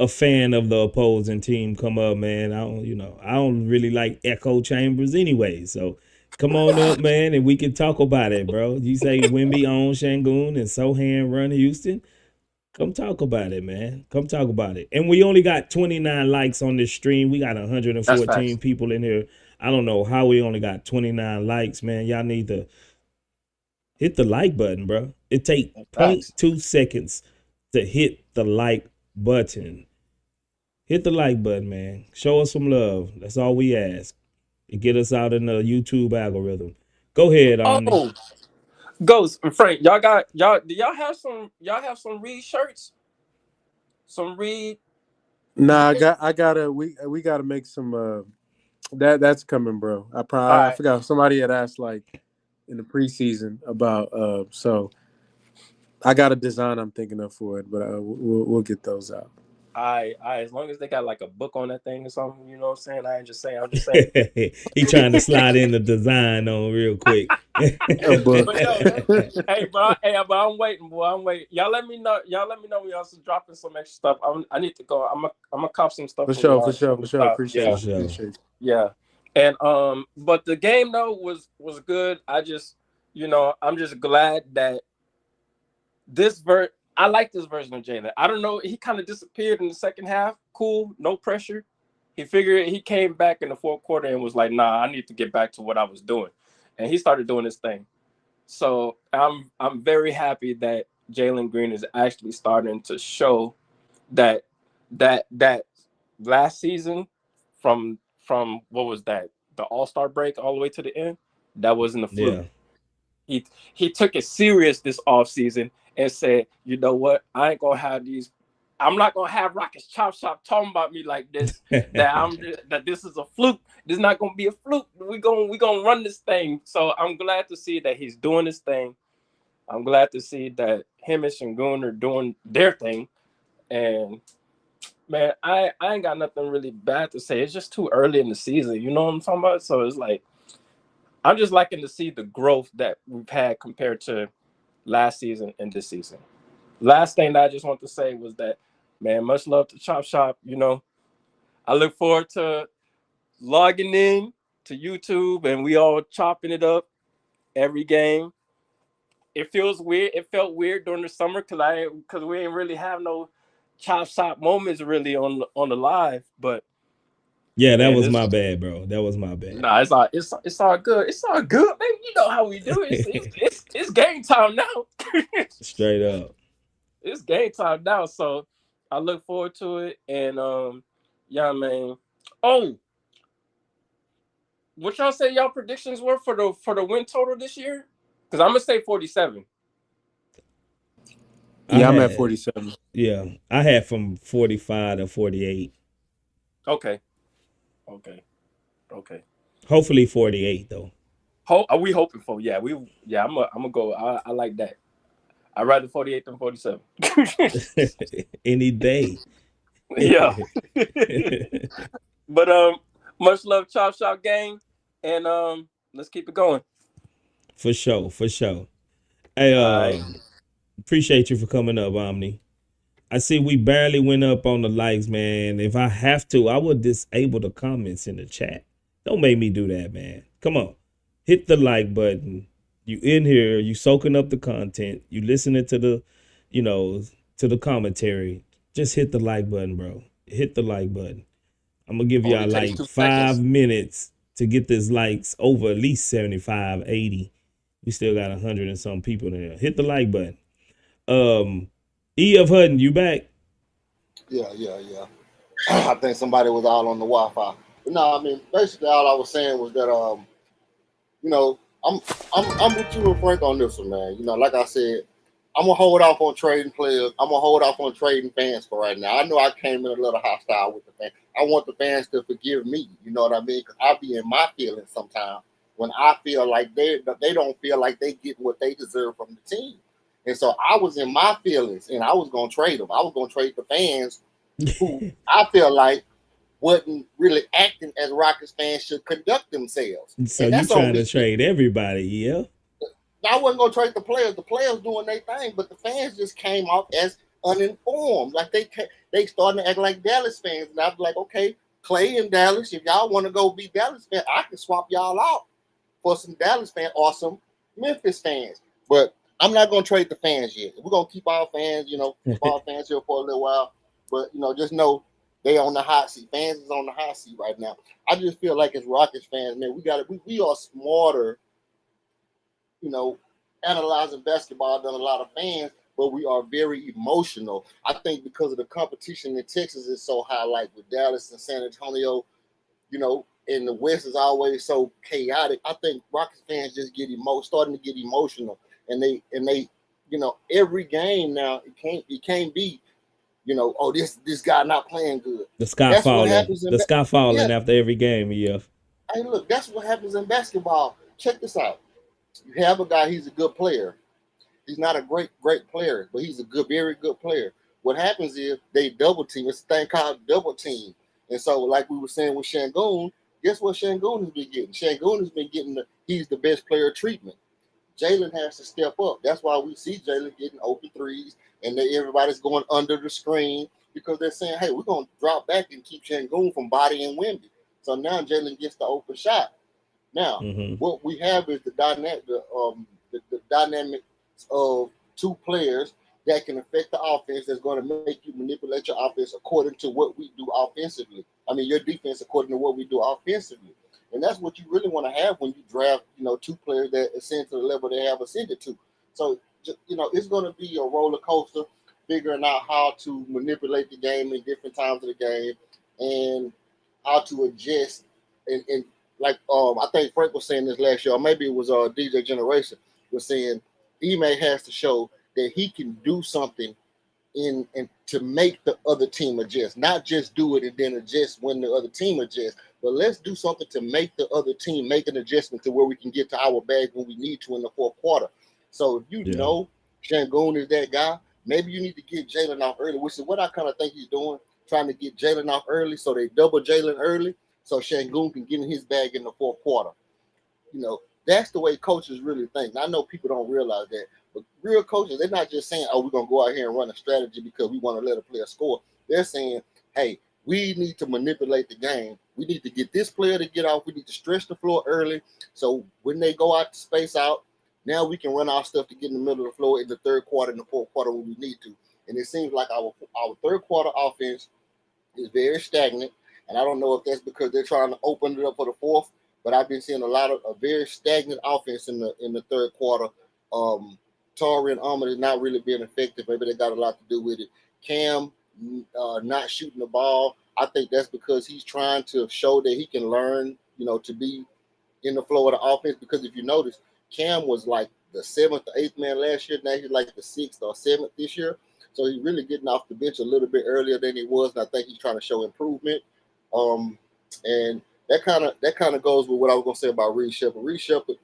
a fan of the opposing team come up, man. I don't really like echo chambers anyway. So come on up, man, and we can talk about it, bro. You say Wimby on Şengün and Sohan run Houston. Come talk about it, man. Come talk about it. And we only got 29 likes on this stream. We got That's 114 facts. people in here. I don't know how we only got 29 likes, man. Y'all need to hit the like button, bro. It take That's facts. 0.2 seconds to hit the like button. Hit the like button, man. Show us some love. That's all we ask. It get us out in the YouTube algorithm. Go ahead, Omni. Oh, Ghost and Frank, y'all. Do y'all have some Reed shirts? Some Reed. Nah, I gotta we gotta make some that's coming, bro. All I right. forgot somebody had asked like in the preseason about so I got a design I'm thinking of for it, but we'll get those out. As long as they got like a book on that thing or something, you know what I'm saying? I ain't just saying. I'm just saying. He trying to slide in the design on real quick. A book. But yo, but I'm waiting, boy. I'm waiting. Y'all let me know. When y'all dropping some extra stuff. I need to go. I'm gonna cop some stuff For from sure, y'all. for sure, for sure. Appreciate For it. sure. Appreciate it. Yeah. And but the game though was good. I'm just glad that I like this version of Jalen. I don't know. He kind of disappeared in the second half. Cool, no pressure. He came back in the fourth quarter and was like, "Nah, I need to get back to what I was doing," and he started doing his thing. So I'm very happy that Jaylen Green is actually starting to show that that last season from what was that, the All-Star break all the way to the end, that wasn't a fluke. Yeah. He took it serious this offseason and said, you know what, I'm not gonna have Rockets Chop Shop talking about me like this. That this is a fluke. This is not gonna be a fluke. We gonna run this thing. So I'm glad to see that he's doing this thing. I'm glad to see that him and Şengün are doing their thing. And man, I ain't got nothing really bad to say. It's just too early in the season. You know what I'm talking about? So it's like I'm just liking to see the growth that we've had compared to last season and this season. Last thing that I just want to say was that, man, much love to Chop Shop. I look forward to logging in to YouTube and we all chopping it up every game. It feels weird. It felt weird during the summer because we ain't really have no Chop Shop moments really on the live. But Yeah, that man, was my bad, bro. That was my bad. it's all good. It's all good, baby. You know how we do it. It's game time now. Straight up. It's game time now. So I look forward to it. And yeah, man. Oh, what y'all say y'all predictions were for the win total this year? Because I'm gonna say 47. Yeah, I'm at 47. Yeah, I had from 45 to 48. Okay. Hopefully 48 though. Are we hoping for? Yeah, I'm gonna go. I like that. I'd rather 48 than 47. Any day. Yeah. But much love, Chop Shop gang, and let's keep it going. For sure. Hey, appreciate you for coming up, Omni. I see we barely went up on the likes, man. If I have to, I would disable the comments in the chat. Don't make me do that, man. Come on. Hit the like button. You in here, you soaking up the content, you listening to the, to the commentary. Just hit the like button, bro. Hit the like button. I'm gonna give y'all like 5 minutes to get this likes over at least 75, 80. We still got 100 and some people there. Hit the like button. E.F. Hutton, you back? Yeah. I think somebody was all on the Wi-Fi. No, I mean basically all I was saying was that you know, I'm with you and Frank on this one, man. You know, like I said, I'm gonna hold off on trading players. I'm gonna hold off on trading fans for right now. I know I came in a little hostile with the fans. I want the fans to forgive me. You know what I mean? Because I be in my feelings sometimes when I feel like they don't feel like they get what they deserve from the team. And so I was in my feelings, and I was gonna trade them. I was gonna trade the fans who I feel like wasn't really acting as Rockets fans should conduct themselves. So And you that's on trying to me. trade everybody, yeah? Now, I wasn't gonna trade the players. The players doing their thing, but the fans just came off as uninformed. Like they starting to act like Dallas fans, and I'm like, okay, Clay and Dallas. If y'all want to go be Dallas fans, I can swap y'all out for some Dallas fans or some Memphis fans. But I'm not gonna trade the fans yet. We're gonna keep our fans, keep our fans here for a little while. But just know they on the hot seat. Fans is on the hot seat right now. I just feel like as Rockets fans, man, we are smarter, you know, analyzing basketball than a lot of fans, but we are very emotional. I think because of the competition in Texas is so high, like with Dallas and San Antonio, and the West is always so chaotic. I think Rockets fans just starting to get emotional, and they, every game now it can't be, oh this guy not playing good. The sky That's what falling. happens in The sky falling yeah. after every game, yeah. Hey, look, that's what happens in basketball. Check this out. You have a guy, he's a good player. He's not a great player, but he's a very good player. What happens is they double team. It's a thing called double team. And so, like we were saying with Şengün, guess what Şengün has been getting? Şengün has been getting he's the best player treatment. Jaylen has to step up. That's why we see Jaylen getting open threes, and everybody's going under the screen because they're saying, hey, we're going to drop back and keep Şengün from bodying Wemby. So now Jaylen gets the open shot. Now, what we have is the dynamics of two players that can affect the offense that's going to make you manipulate your offense according to what we do offensively. I mean, your defense according to what we do offensively. And that's what you really want to have when you draft, two players that ascend to the level they have ascended to. So, it's going to be a roller coaster figuring out how to manipulate the game in different times of the game and how to adjust and like I think Frank was saying this last year, or maybe it was DJ Generation was saying Ime has to show that he can do something and to make the other team adjust, not just do it and then adjust when the other team adjusts, but let's do something to make the other team make an adjustment to where we can get to our bag when we need to in the fourth quarter. So if Şengün is that guy, maybe you need to get Jaylen off early, which is what I kind of think he's doing, trying to get Jaylen off early so they double Jaylen early so Şengün can get in his bag in the fourth quarter. That's the way coaches really think. I know people don't realize that, but real coaches, they're not just saying, oh, we're going to go out here and run a strategy because we want to let a player score. They're saying, hey, we need to manipulate the game. We need to get this player to get off. We need to stretch the floor early. So when they go out to space out, now we can run our stuff to get in the middle of the floor in the third quarter and the fourth quarter when we need to. And it seems like our third quarter offense is very stagnant. And I don't know if that's because they're trying to open it up for the fourth, but I've been seeing a very stagnant offense in the third quarter. Tari and Ahmed is not really being effective. Maybe they got a lot to do with it. Cam not shooting the ball. I think that's because he's trying to show that he can learn, to be in the flow of the offense. Because if you notice, Cam was like the 7th or 8th man last year. Now he's like the 6th or 7th this year. So he's really getting off the bench a little bit earlier than he was, and I think he's trying to show improvement. And that kind of goes with what I was gonna say about Reed Sheppard. Reed Sheppard,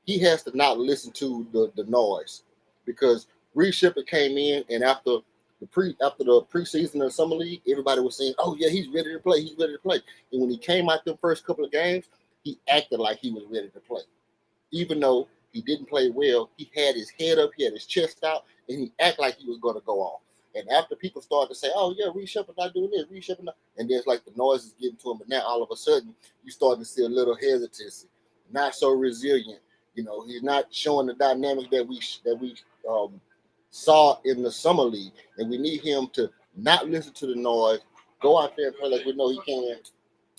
he has to not listen to the noise because Reed Sheppard came in and after the preseason of the summer league, everybody was saying, "Oh yeah, he's ready to play. He's ready to play." And when he came out the first couple of games, he acted like he was ready to play, even though he didn't play well. He had his head up, he had his chest out, and he acted like he was going to go off. And after people started to say, "Oh yeah, Reed Sheppard not doing this, Reed Sheppard not," and there's like the noise is getting to him, but now all of a sudden you start to see a little hesitancy, not so resilient. He's not showing the dynamic that we saw in the summer league, and we need him to not listen to the noise, go out there and play like we know he can,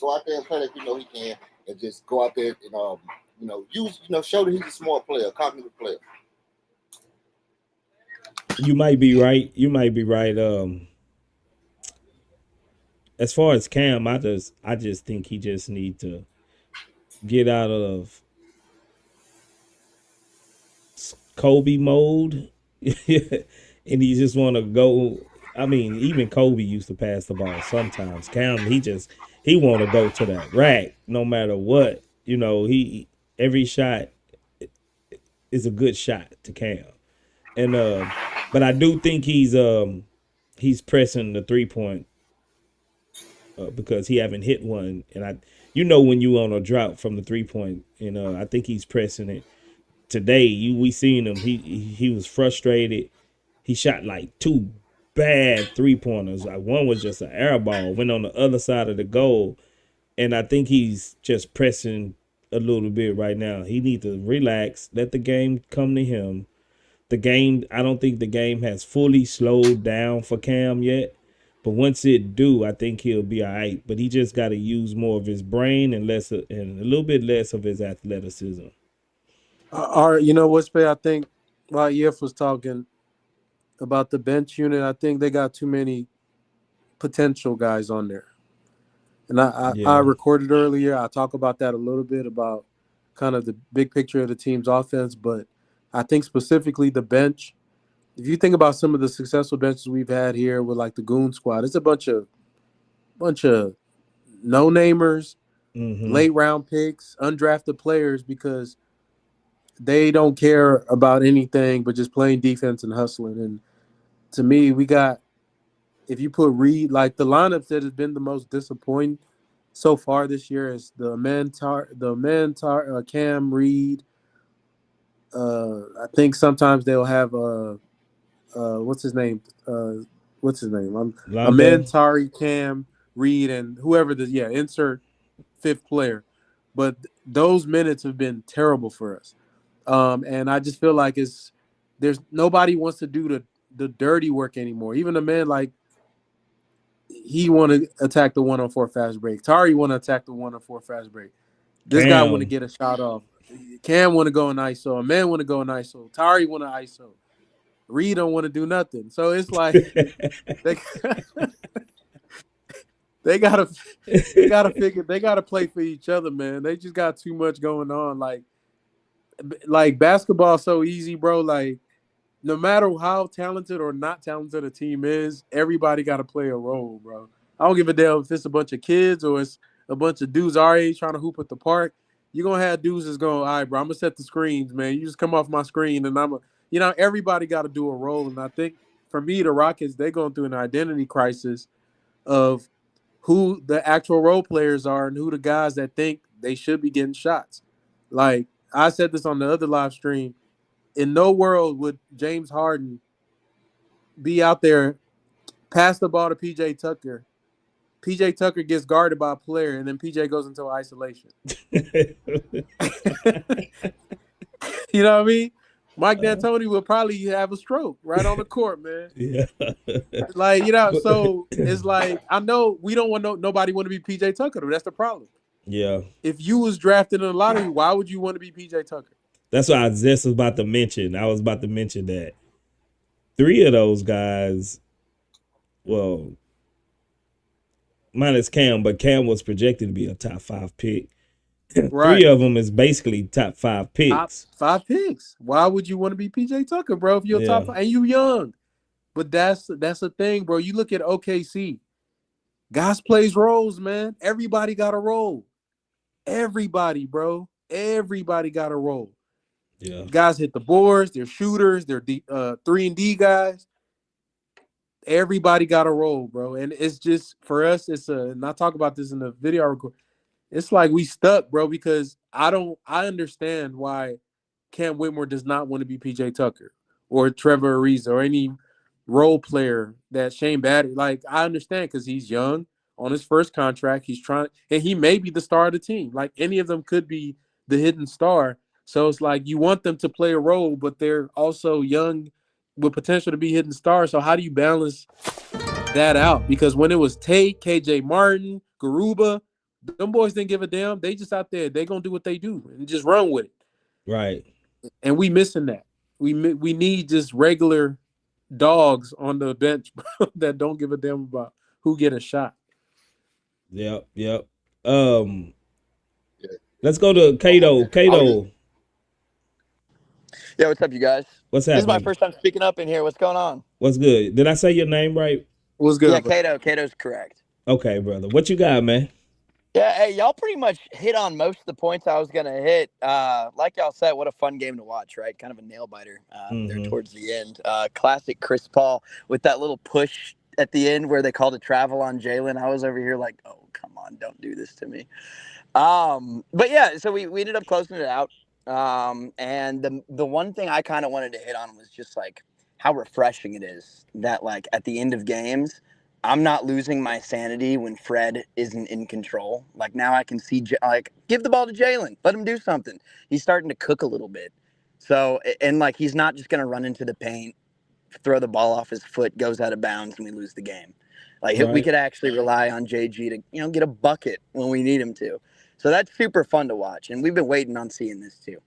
go out there and play like we know he can, and just go out there and show that he's a smart player, a cognitive player. You might be right. You might be right. as far as Cam, I just think he just need to get out of Kobe mode, and he just want to go. I mean, even Kobe used to pass the ball sometimes. Cam, he want to go to that rack no matter what. You know, he every shot is a good shot to Cam, and but I do think he's pressing the 3 point because he haven't hit one, and when you on a drought from the 3 point, and I think he's pressing it today. We seen him. He was frustrated. He shot like two bad 3 pointers. Like one was just an air ball, went on the other side of the goal, and I think he's just pressing a little bit right now. He needs to relax, let the game come to him. I don't think the game has fully slowed down for Cam yet. But once it do, I think he'll be all right. But he just got to use more of his brain and a little bit less of his athleticism. You know what's bad? I think while EF was talking about the bench unit, I think they got too many potential guys on there. And I recorded earlier. I talk about that a little bit about kind of the big picture of the team's offense, but I think specifically the bench. If you think about some of the successful benches we've had here with like the Goon Squad, it's a bunch of no-namers, late round picks, undrafted players because they don't care about anything but just playing defense and hustling. And to me, if you put Reed, like the lineups that has been the most disappointing so far this year is Cam Reed. I think sometimes they'll have what's his name? Amen, Tari, Cam, Reed, and whoever insert fifth player. But those minutes have been terrible for us. And I just feel like there's nobody wants to do the dirty work anymore. Even a man like he want to attack the 1-on-4 fast break. Tari want to attack the 1-on-4 fast break. This guy want to get a shot off. Cam want to go in ISO. A man want to go in ISO. Tari want to ISO. Reed don't want to do nothing. So it's like they gotta play for each other, man. They just got too much going on. Like basketball so easy, bro. Like no matter how talented or not talented a team is, everybody got to play a role, bro. I don't give a damn if it's a bunch of kids or it's a bunch of dudes our age trying to hoop at the park. You're going to have dudes that's going, all right, bro, I'm going to set the screens, man. You just come off my screen and everybody got to do a role. And I think for me, the Rockets, they're going through an identity crisis of who the actual role players are and who the guys that think they should be getting shots. Like I said this on the other live stream. In no world would James Harden be out there, pass the ball to PJ Tucker. PJ Tucker gets guarded by a player, and then PJ goes into isolation. You know what I mean? Mike D'Antoni will probably have a stroke right on the court, man. Yeah. So it's like I know we don't want nobody want to be PJ Tucker. That's the problem. Yeah. If you was drafted in the lottery, why would you want to be PJ Tucker? That's what I just was about to mention. I was about to mention that 3 of those guys, well, minus Cam, but Cam was projected to be a top 5 pick. Right. 3 of them is basically top 5 picks. Top 5 picks. Why would you want to be PJ Tucker, bro? If you're top 5 and you young, but that's the thing, bro. You look at OKC, guys plays roles, man. Everybody got a role. Everybody, bro. Everybody got a role. Yeah. Guys hit the boards. They're shooters. They're 3-and-D guys. Everybody got a role, bro. And it's just for us. And I talk about this in the video I record. It's like we stuck, bro, because I understand why Cam Whitmore does not want to be PJ Tucker or Trevor Ariza or any role player that Shane Battier. Like I understand because he's young on his first contract. He's trying, and he may be the star of the team. Like any of them could be the hidden star. So it's like you want them to play a role, but they're also young with potential to be hidden stars. So how do you balance that out? Because when it was Tate, KJ Martin, Garuba, them boys didn't give a damn. They just out there. They gonna do what they do and just run with it. Right. And we missing that. We need just regular dogs on the bench that don't give a damn about who get a shot. Yep. Yeah. Let's go to Kato. I was just Kato, Yeah, what's up, you guys? what's This is my happening? first time speaking up in here. What's going on? What's good? Did I say your name right? What's Yeah, good, bro? Cato. Cato's correct. Okay, brother. What you got, man? Yeah, hey, y'all pretty much hit on most of the points I was gonna hit. Like y'all said, what a fun game to watch, right? Kind of a nail biter there Mm-hmm. towards the end. Classic Chris Paul with that little push at the end where they called a travel on Jalen. I was over here like, oh come on, don't do this to me. But yeah, so we ended up closing it out. And the one thing I kind of wanted to hit on was just like how refreshing it is that like at the end of games, I'm not losing my sanity when Fred isn't in control. Like now I can see like give the ball to Jalen, let him do something. He's starting to cook a little bit. So and like he's not just gonna run into the paint, throw the ball off his foot, goes out of bounds, and we lose the game. Like we Right. could actually rely on JG to get a bucket when we need him to. So that's super fun to watch, and we've been waiting on seeing this too.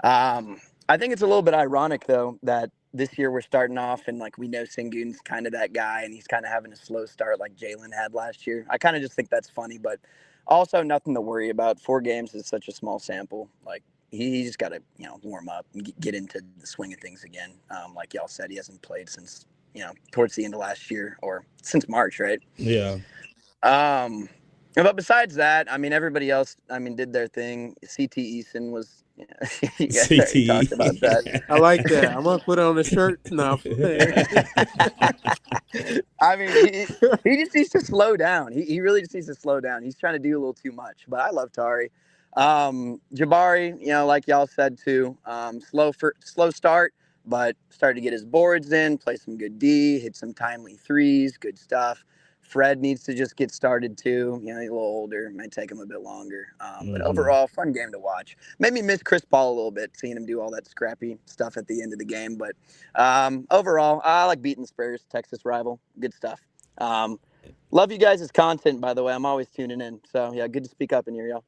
I think it's a little bit ironic though that this year we're starting off and like we know Sengun's kind of that guy, and he's kind of having a slow start like Jalen had last year. I kind of just think that's funny, but also nothing to worry about. 4 games is such a small sample. Like he just got to warm up and get into the swing of things again. Like y'all said, he hasn't played since towards the end of last year or since March, right? Yeah. But besides that, I mean, everybody else, I mean, did their thing. CT Eason was, you guys already talked about that. I like that. I'm gonna put it on a shirt now. I mean, he just needs to slow down. He really just needs to slow down. He's trying to do a little too much, but I love Tari. Jabari, like y'all said too, slow start, but started to get his boards in, play some good D, hit some timely threes, good stuff. Fred needs to just get started too. He's a little older, might take him a bit longer. But overall, fun game to watch. Made me miss Chris Paul a little bit, seeing him do all that scrappy stuff at the end of the game. But overall, I like beating the Spurs, Texas rival. Good stuff. Love you guys' content, by the way. I'm always tuning in. So yeah, good to speak up in here, y'all.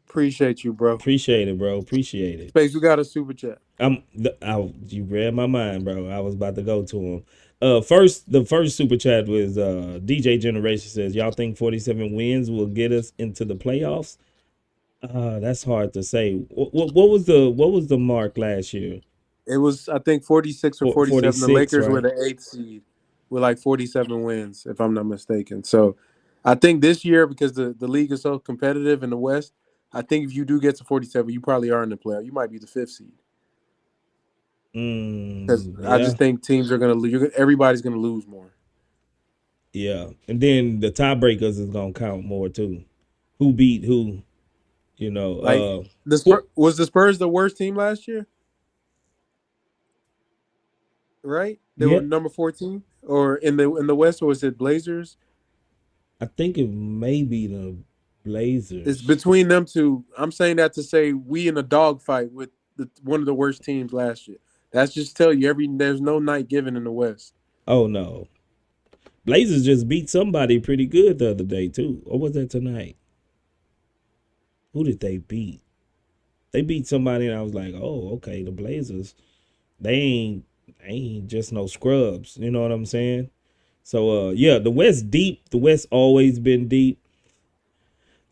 Appreciate you, bro. Appreciate it, bro. Appreciate it. Space, we got a super chat. You read my mind, bro. I was about to go to him. The first super chat was DJ Generation says, y'all think 47 wins will get us into the playoffs? That's hard to say. What was the mark last year? It was, I think, 46 or 47. 46, The Lakers were right? the 8th seed with like 47 wins, if I'm not mistaken. So I think this year, because the league is so competitive in the West, I think if you do get to 47, you probably are in the playoff. You might be the 5th seed. Because I Yeah. just think teams are going to lose. Everybody's going to lose more. Yeah. And then the tiebreakers is going to count more too. Who beat who, Like was the Spurs the worst team last year? Right? They were number 14? Or in the West, or was it Blazers? I think it may be the Blazers. It's between them two. I'm saying that to say we in a dogfight with one of the worst teams last year. That's just tell you there's no night given in the West. Oh no. Blazers just beat somebody pretty good the other day too. Or was that tonight? Who did they beat? They beat somebody and I was like, oh, okay, the Blazers, they ain't just no scrubs. You know what I'm saying? So yeah, the West deep. The West always been deep.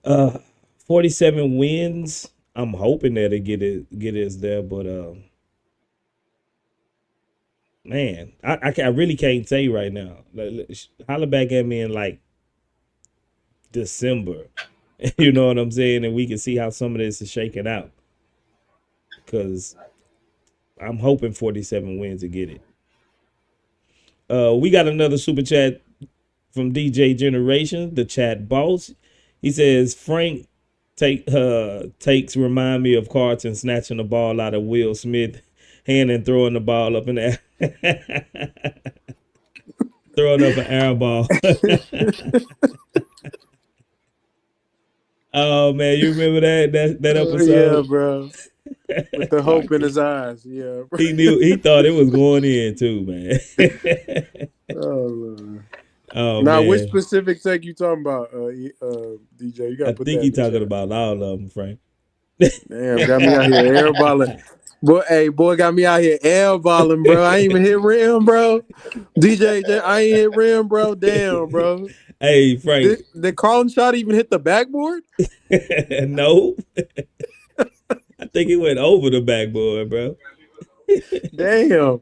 47 wins. I'm hoping that it get us there, but man, I really can't say right now. Holler back at me in like December. You know what I'm saying? And we can see how some of this is shaking out. Because I'm hoping 47 wins to get it. We got another super chat from DJ Generation, the chat boss. He says, Frank takes remind me of Carlton snatching the ball out of Will Smith hand and throwing the ball up in the air. Throwing up an air ball. Oh man, you remember that episode? Yeah, bro. With the hope in his eyes. Yeah, bro. He thought it was going in too, man. Oh now, man. Which specific take you talking about, DJ? You gotta I think he talking about all of them, Frank. Damn, got me out here airballing. Boy, got me out here airballing, bro. I ain't even hit rim, bro. DJ, I ain't hit rim, bro. Damn, bro. Hey, Frank. Did Carlton shot even hit the backboard? No, I think it went over the backboard, bro. Damn.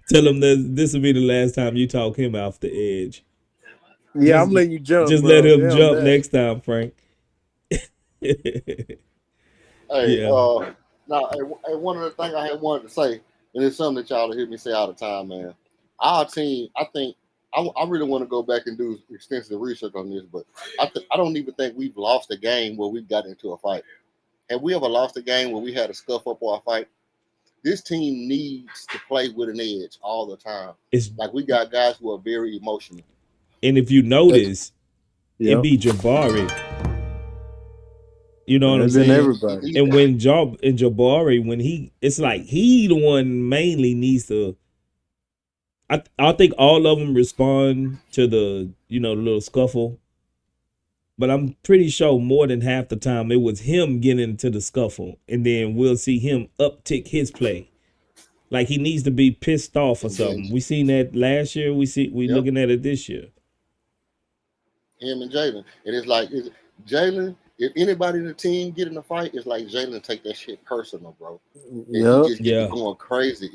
Tell him that this will be the last time you talk him off the edge. Yeah, Just I'm letting you jump, just let bro. him Damn jump that. next time, Frank. Hey, Yeah. now, one of the things I had wanted to say, and it's something that y'all hear me say all the time, man. Our team, I think, I really want to go back and do extensive research on this, but I don't even think we've lost a game where we've got into a fight. Have we ever lost a game where we had a scuff up or a fight? This team needs to play with an edge all the time. It's Like we got guys who are very emotional. and if you That's notice, it Yep. be Jabari. You know what I'm It's been saying? everybody. And when Jabari, when it's like he the one mainly needs to. I think all of them respond to the little scuffle, but I'm pretty sure more than half the time it was him getting into the scuffle, and then we'll see him uptick his play. Like he needs to be pissed off or and then something. We seen that last year. We yep, looking at it this year. him and Jalen. And it's like Jalen, if anybody in the team get in a fight, it's like Jalen take that shit personal, bro. And he Yep. just get to Yeah. going crazy.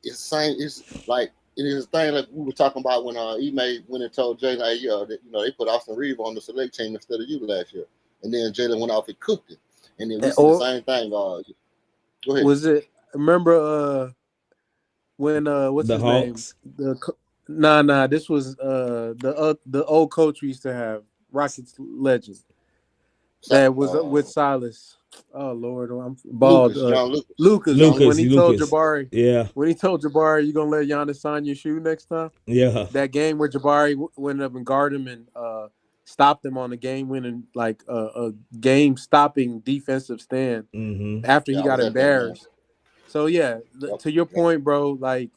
It's same. It's like it is a thing like we were talking about when Ime went and told Jalen, hey, that, they put Austin Reeves on the select team instead of you last year, and then Jalen went off and cooked it. And then we see the Or same thing. Go ahead. was it? Remember when what's The his name? Hawks. Nah. This was the old coach we used to have, Rockets legend that was with Silas. Oh Lord, I'm bald. Lucas, John Lucas, Lucas, John when Lucas. he Lucas. told Lucas. Jabari, Yeah. you gonna let Giannis sign your shoe next time. Yeah. That game where Jabari went up and guarded him and stopped him on a game-winning, like a game-stopping defensive stand Mm-hmm. after he Yeah, I got was at that game. embarrassed. So yeah, Yep. to your point, bro, like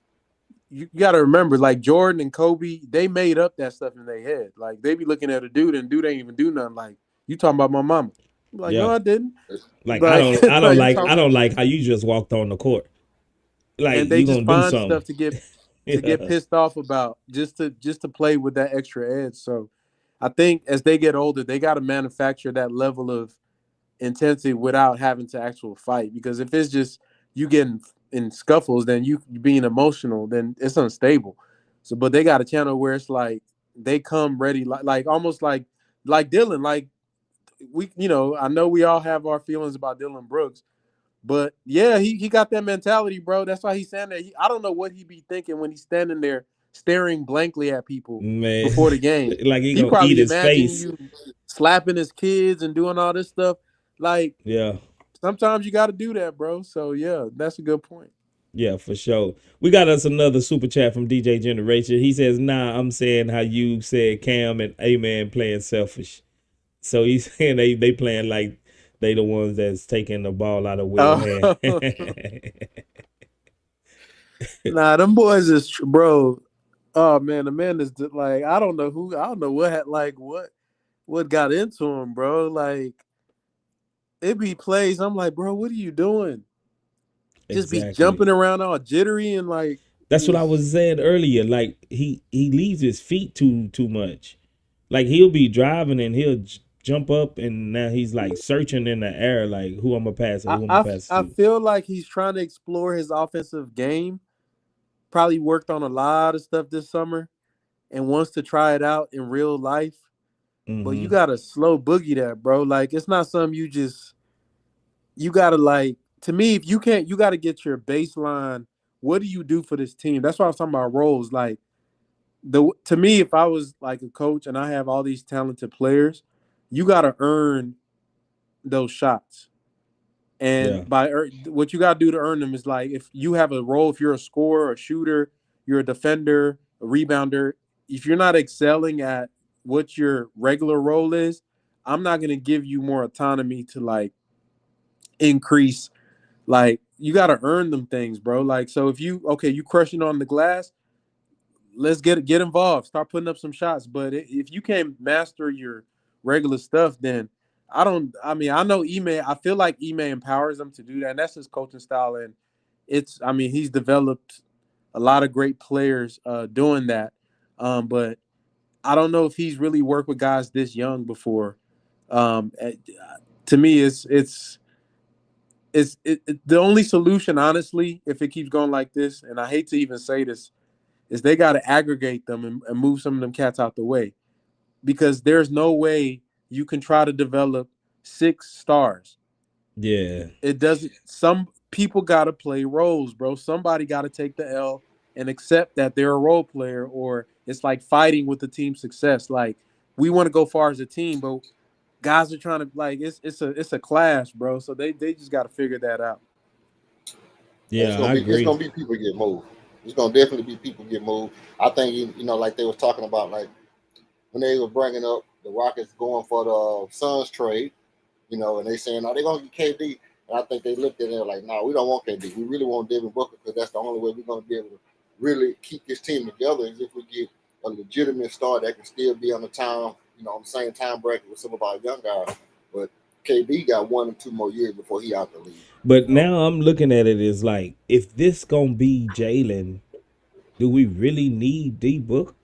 you got to remember, like Jordan and Kobe, they made up that stuff in their head. Like they be looking at a dude and dude ain't even do nothing. Like you talking about my mama? I'm like, no, Yeah. I didn't. Like Like, I no, don't you like talking? I don't like how you just walked on the court. Like And they you just gonna do find something. stuff to get Yeah. pissed off about just to play with that extra edge. So I think as they get older, they got to manufacture that level of intensity without having to actual fight. Because if it's just you getting in scuffles, then you being emotional, then it's unstable. So, but they got a channel where it's like they come ready, like almost like Dylan. Like we, I know we all have our feelings about Dylan Brooks, but yeah, he got that mentality, bro. That's why he's standing there. I don't know what he be thinking when he's standing there staring blankly at people Man. before the game. Like he He gonna eat probably his imagining face. you slapping his kids and doing all this stuff. Like Yeah. sometimes you got to do that, bro. So yeah, that's a good point. Yeah, for sure. We got us another super chat from DJ Generation. He says, "Nah, I'm saying how you said Cam and A-Man playing selfish." So he's saying they playing like they the ones that's taking the ball out of Will's hand. Nah, them boys is bro. Oh man, the man is like I don't know what got into him, bro. Like it be plays. I'm like, bro, what are you doing? Just be Exactly. jumping around all jittery and like That's what I just was saying earlier. Like he leaves his feet too much. Like he'll be driving and he'll jump up and now he's like searching in the air like who I'm gonna pass it, I, who I'm gonna I pass it I to. feel like he's trying to explore his offensive game. Probably worked on a lot of stuff this summer and wants to try it out in real life. But you Mm-hmm. gotta slow boogie that, bro. Like it's not something you gotta like. To me, if you can't, you gotta get your baseline. What do you do for this team? That's why I was talking about roles. Like to me, if I was like a coach and I have all these talented players, you gotta earn those shots. Yeah. And what you got to do to earn them is like if you have a role, if you're a scorer, a shooter, you're a defender, a rebounder, if you're not excelling at what your regular role is, I'm not going to give you more autonomy to like increase. Like you got to earn them things, bro. Like so if you crushing on the glass, let's get involved. Start putting up some shots. But if you can't master your regular stuff, then I don't. I mean, I know Ime. I feel like Ime empowers them to do that, and that's his coaching style. And it's. I mean, he's developed a lot of great players doing that. But I don't know if he's really worked with guys this young before. Um, eh, to me, the only solution, honestly, if it keeps going like this, and I hate to even say this, is they got to aggregate them and move some of them cats out the way, because there's no way you can try to develop 6 stars. Yeah. It doesn't. Some people got to play roles, bro. Somebody got to take the L and accept that they're a role player, or it's like fighting with the team success. Like, we want to go far as a team, but guys are trying to, like, it's a clash, bro. So they just got to figure that out. And Yeah, I it's agree. gonna be people get moved. It's gonna definitely be people get moved. I think like they was talking about, like when they were bringing up the Rockets going for the Suns trade, and they saying, "Are they gonna get KD?" And I think they looked at it like, "No, we don't want KD. We really want Devin Booker, because that's the only way we're gonna be able to really keep this team together is if we get a legitimate star that can still be on the time, on the same time bracket with some of our young guys." But KD got 1 or 2 more years before he out the league. But now I'm looking at it as like, if this gonna be Jalen, do we really need D Book?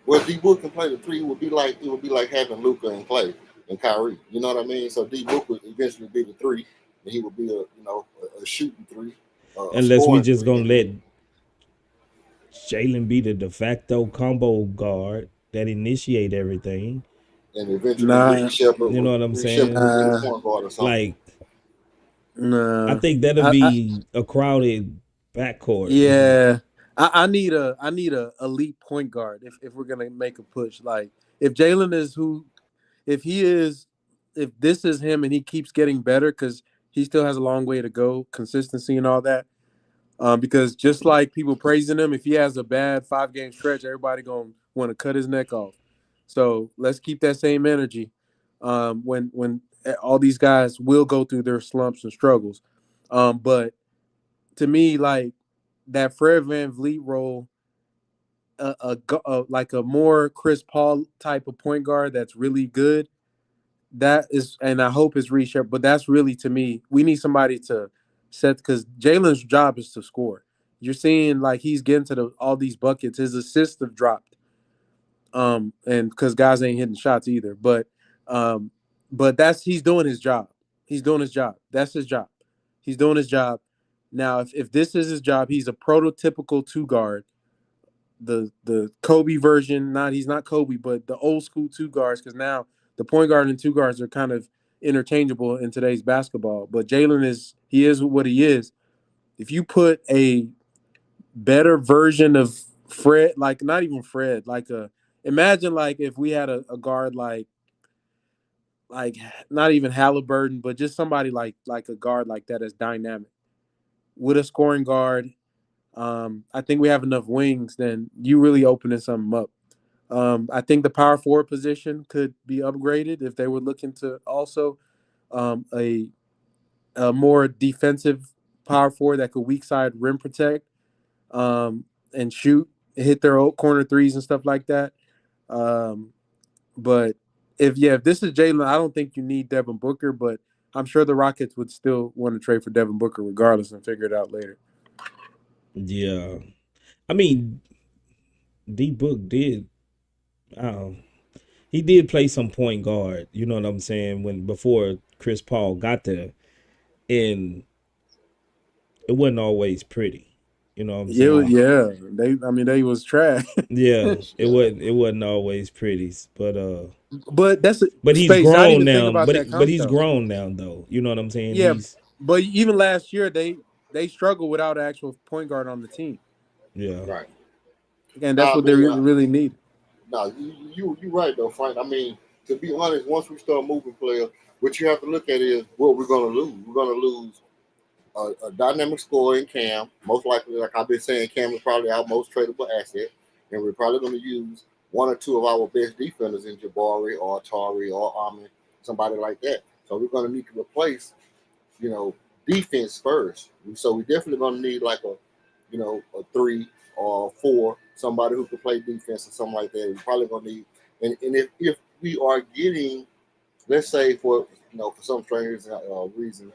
Well, D Book can play the three. It would be like having Luca and Clay and Kyrie. You know what I mean? So D Book would eventually be the three, and he would be a shooting three, a Unless we scoring just three, gonna and let then Jalen be the de facto combo guard that initiate everything. eventually Nah, You know what I'm Reed Shepard saying? would be the nah, point guard or something. Like, I nah. think that'll I be a crowded backcourt. Yeah, I need a elite point guard if we're gonna make a push. Like, if Jalen is who, if he is, if this is him and he keeps getting better, because he still has a long way to go, consistency and all that. Because just like people praising him, if he has a bad 5 game stretch, everybody gonna want to cut his neck off. So let's keep that same energy. When all these guys will go through their slumps and struggles. But to me, like, that Fred Van Vliet role, like a more Chris Paul type of point guard that's really good. That is, and I hope it's reshared. But that's really, to me, we need somebody to set, because Jalen's job is to score. You're seeing, like, he's getting to all these buckets. His assists have dropped, and because guys ain't hitting shots either. Um, but that's he's doing his job. He's doing his job. That's his job. He's doing his job. Now, if this is his job, he's a prototypical 2 guard, the Kobe version. Not He's not Kobe, but the old school 2 guards. Because now the point guard and 2 guards are kind of interchangeable in today's basketball. But Jalen is what he is. If you put a better version of Fred, like, not even Fred, like, imagine, like, if we had a guard like not even Halliburton, but just somebody like a guard like that is dynamic with a scoring guard. I think we have enough wings. Then you really opening something up. I think the power forward position could be upgraded if they were looking to also, a more defensive power forward that could weak side rim protect, and shoot, hit their old corner threes and stuff like that. Um, but if this is Jalen, I don't think you need Devin Booker, but I'm sure the Rockets would still want to trade for Devin Booker regardless and figure it out later. Yeah. I mean, D Book did. Um, he did play some point guard. You know what I'm saying? When before Chris Paul got there, and it wasn't always pretty. You know what I'm saying? Yeah, they was trash. Yeah, it Yeah. wasn't. It wasn't always pretty. But that's But he's Space. I didn't grown even think now. about that But he's concept. grown now, though. You know what I'm saying? Yeah, He's but even last year they struggled without an actual point guard on the team, yeah. Right. and that's Now, I what they mean, really need. no, you right though, Frank. I mean, to be honest, once we start moving players, what you have to look at is what we're going to lose. We're going to lose a dynamic scorer in Cam. Most likely, like I've been saying, Cam is probably our most tradable asset, and we're probably going to use 1 or 2 of our best defenders in Jabari or Atari or Ahmed, somebody like that. So we're going to need to replace, you know, defense first. So we definitely going to need like a 3 or 4, somebody who can play defense or something like that. We're probably going to need, and if we are getting, let's say for some strange reason,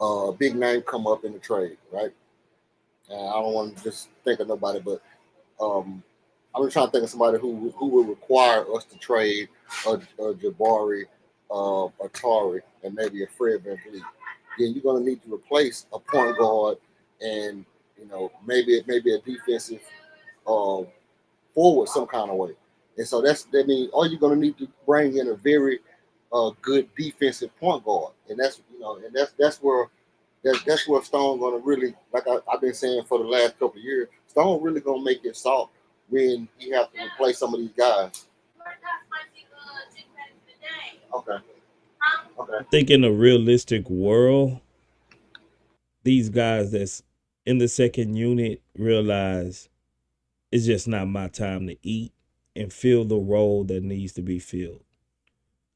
a big name come up in the trade, right? And I don't want to just think of nobody, but um, I'm trying to think of somebody who would require us to trade a Jabari, Atari, and maybe a Fred VanVleet. Then you're going to need to replace a point guard and maybe a defensive forward some kind of way. And so that means all you're going to need to bring in a very good defensive point guard, and that's where Stone going to really, like I've been saying for the last couple of years, Stone really going to make it soft when he have to replace some of these guys. Okay. I think in a realistic world, these guys that's in the second unit realize it's just not my time to eat and fill the role that needs to be filled.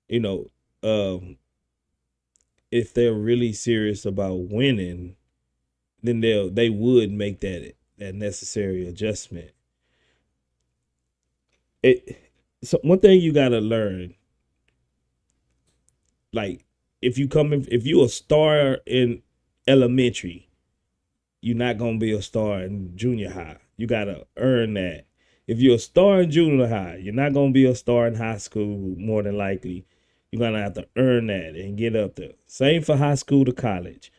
You know, if they're really serious about winning, then they would make that necessary adjustment. So one thing you gotta learn, like if you a star in elementary, you're not gonna be a star in junior high. You gotta earn that. If you're a star in junior high, you're not gonna be a star in high school. More than likely, you're gonna have to earn that and get up there. Same for high school to college.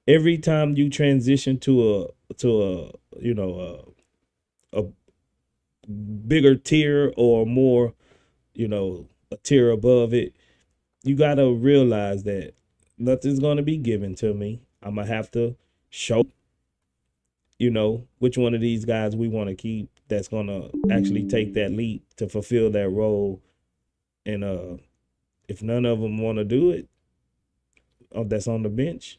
Every time you transition to a bigger tier or more, a tier above it, you gotta realize that nothing's gonna be given to me. I'm gonna have to show, which one of these guys we want to keep that's gonna actually take that leap to fulfill that role. And if none of them want to do it, that's on the bench,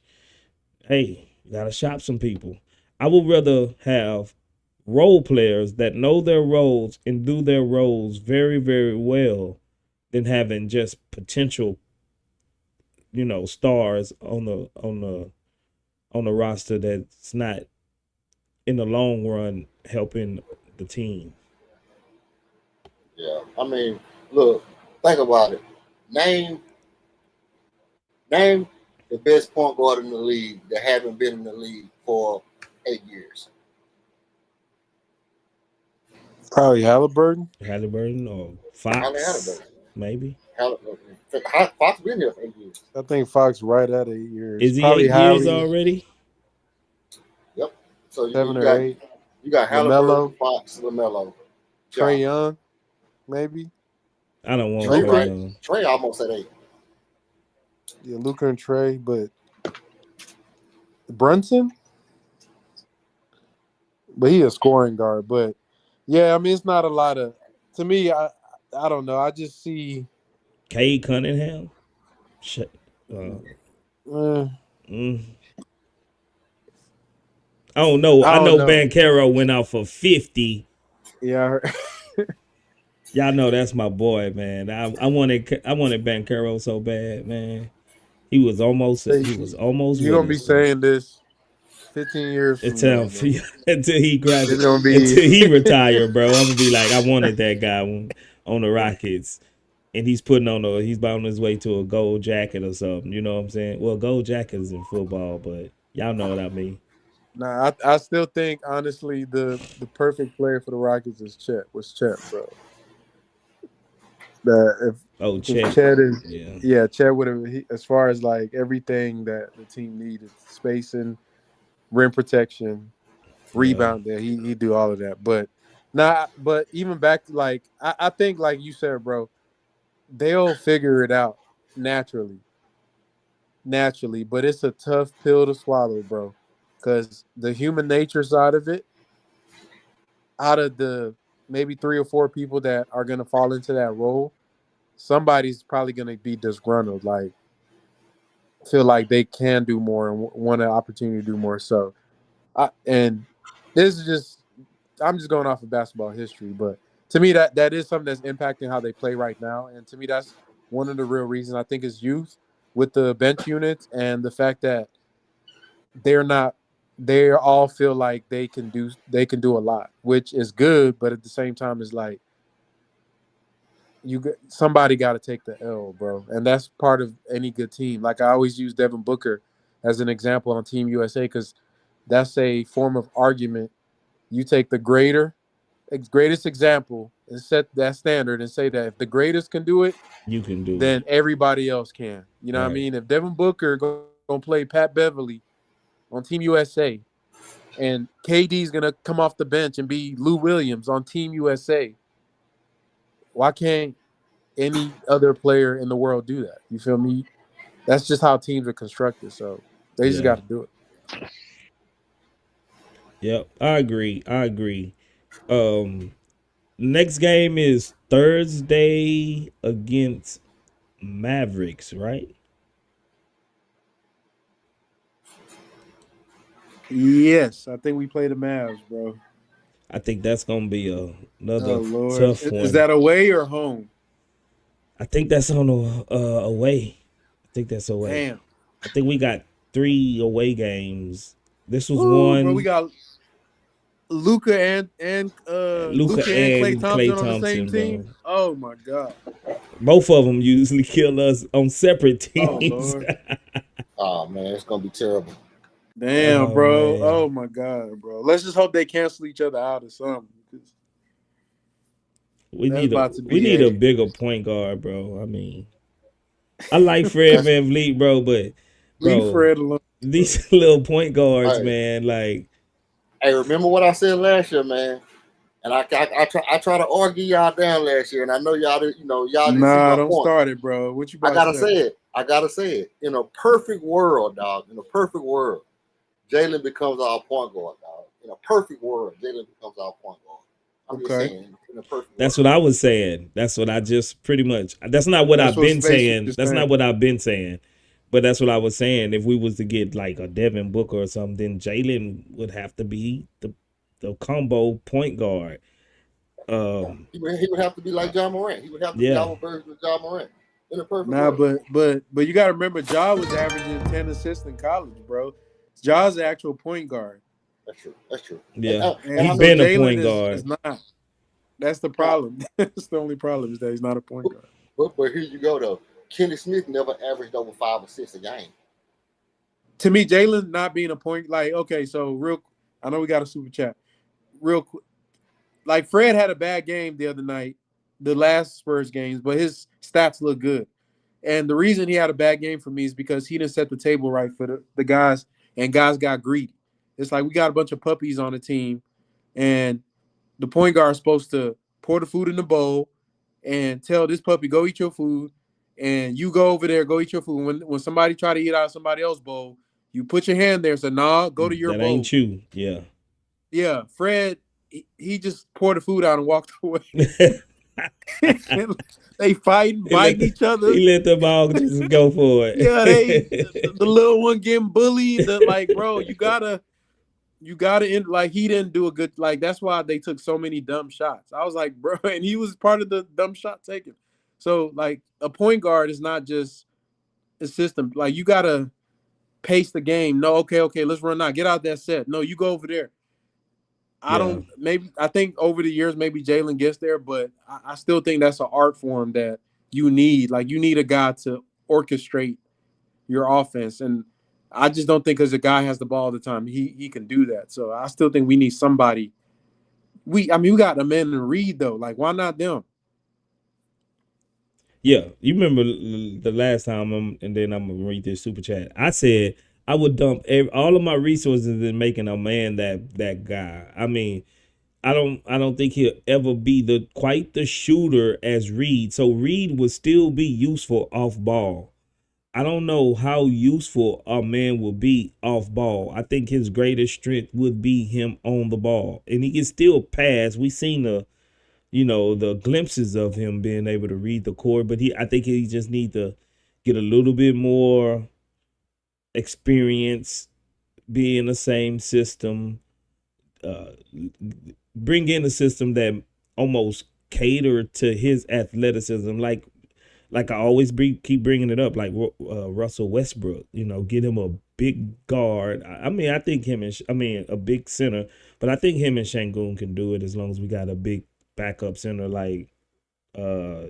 hey, you gotta shop some people. I would rather have role players that know their roles and do their roles very, very well than having just potential, stars on the roster that's not in the long run helping the team. Yeah, I mean, look, think about it. Name the best point guard in the league that haven't been in the league for 8 years. Probably Halliburton. Halliburton or Probably Fox, Halliburton. maybe. Fox been here for 8 years. I think Fox right at 8 years. Is he Probably 8 years Hallie, already? Yep. So you 7 or 8. Halliburton, LaMelo, Fox, LaMelo, Trae Ja. Young, maybe. I don't want Trey, Trae right? Young. Trey almost at 8. Yeah, Luka and Trae, but Brunson, but he a scoring guard. But yeah, I mean it's not a lot of. To me, I don't know. I just see. Cade Cunningham. Shit. Uh, Mm. I don't know. I I don't know know. Bankero went out for 50. Yeah, I heard. Y'all know that's my boy, man. I wanted Bankero so bad, man. He was almost You're with gonna be us, man. saying this 15 years from It's now, time for man. you until he It's graduates, gonna be. until he retire, bro. I'm gonna be like, I wanted that guy on the Rockets, and he's on his way to a gold jacket or something. You know what I'm saying? Well, gold jacket is in football, but y'all know what I mean. Nah, I still think honestly the perfect player for the Rockets is Chet, bro. That Oh, if Chet, Chet is yeah, Chet would have as far as like everything that the team needed, spacing, rim protection, yeah, rebound there, he do all of that. But even back to like I think like you said, bro, they'll figure it out naturally. Naturally, but it's a tough pill to swallow, bro. Because the human nature side of it, out of the maybe 3 or 4 people that are gonna fall into that role, somebody's probably gonna be disgruntled, like feel like they can do more and want an opportunity to do more. So, and this is just I'm just going off of basketball history, but to me that is something that's impacting how they play right now, and to me that's one of the real reasons I think is youth with the bench units and the fact that they're not they all feel like they can do a lot, which is good, but at the same time it's like somebody got to take the L, bro, and that's part of any good team. Like I always use Devin Booker as an example on Team USA because that's a form of argument. You take the greater greatest example and set that standard and say that if the greatest can do it, You can do then it. everybody else can. You know what I Right. mean? If Devin Booker gonna play Pat Beverly on Team USA, and KD's gonna come off the bench and be Lou Williams on Team USA, why can't any other player in the world do that? You feel me? That's just how teams are constructed. So they just Yeah. got to do it. Yep. I agree. I agree. Um, Next game is Thursday against Mavericks, right? Yes, I think we play the Mavs, bro. I think that's gonna be Oh another Lord, tough is one. that away or home? I think that's on the away. I think that's away. Damn. I think we got 3 away games. This was Woo, bro. We one. got Luca Luca and Klay and Clay Thompson on the same Thompson, team. bro. Oh my god. Both of them usually kill us on separate Oh teams. Lord. Oh man, it's gonna be terrible. Damn, Oh bro. man, Oh my god, bro. Let's just hope they cancel each other out or something. we That's need a about to we be need a a bigger point guard, bro. I mean, I like Fred That's Van Vliet, bro, but leave bro, Fred alone, bro. these little point guards, hey, man, like hey, remember what I said last year, man? And I try to argue y'all down last year, and I know y'all didn't see Nah, my don't point. start it, bro. What you I about to gotta say? say it. I gotta say it. In a perfect world, dog. In a perfect world, Jalen becomes our point guard, dog. In a perfect world, Jalen becomes our point guard. I'm just Okay. saying, in a perfect that's world. what I was saying. That's what I just pretty much. That's not what That's I've what been Space was saying. just That's not saying. what I've been saying. But that's what I was saying. If we was to get like a Devin Booker or something, then Jalen would have to be the combo point guard. Um, He would have to be like John Morant. He would have to be yeah, our version of John Morant. In a perfect Nah, world. but you gotta remember Ja was averaging 10 assists in college, bro. Ja's the actual point guard. That's true. That's true. And yeah. and And He I so know been a Jalen point is guard. not. That's the now, problem. That's the only problem is that he's not a point guard. but here you go though. Kenny Smith never averaged over 5 assists a game. To me, Jalen not being a point, like, okay, so I know we got a super chat. Real quick, like Fred had a bad game the other night, the last Spurs games, but his stats look good. And the reason he had a bad game for me is because he didn't set the table right for the guys, and guys got greedy. It's like we got a bunch of puppies on the team, and the point guard is supposed to pour the food in the bowl and tell this puppy, go eat your food, and you go over there, go eat your food. When somebody try to eat out of somebody else's bowl, you put your hand there and say, nah, go to your That ain't bowl. you. Yeah. Yeah, Fred, he just poured the food out and walked away. They fighting, biting each other. He let them all just go for Yeah, it. the little one getting bullied. Like, bro, you gotta end, like he didn't do a good, like that's why they took so many dumb shots. I was like, bro, and he was part of the dumb shot taken. So like a point guard is not just a system. Like you gotta pace the game. No, okay, let's run now. Get out that set. No, you go over there. Yeah. I think over the years maybe Jalen gets there, but I still think that's an art form that you need. Like you need a guy to orchestrate your offense. And I just don't think because the guy has the ball all the time, he can do that. So I still think we need somebody. We got a man to read though. Like, why not them? Yeah, you remember the last time, and then I'm gonna read this super chat. I said I would dump all of my resources in making a man that guy. I mean, I don't think he'll ever be quite the shooter as Reed. So Reed would still be useful off ball. I don't know how useful a man will be off ball. I think his greatest strength would be him on the ball, and he can still pass. We seen the glimpses of him being able to read the court, but I think he just need to get a little bit more experience, be in the same system, uh, bring in a system that almost cater to his athleticism, like I always keep bringing it up, like Russell Westbrook. Get him a big guard. I mean, I think a big center, but I think him and Shangoon can do it as long as we got a big backup center like uh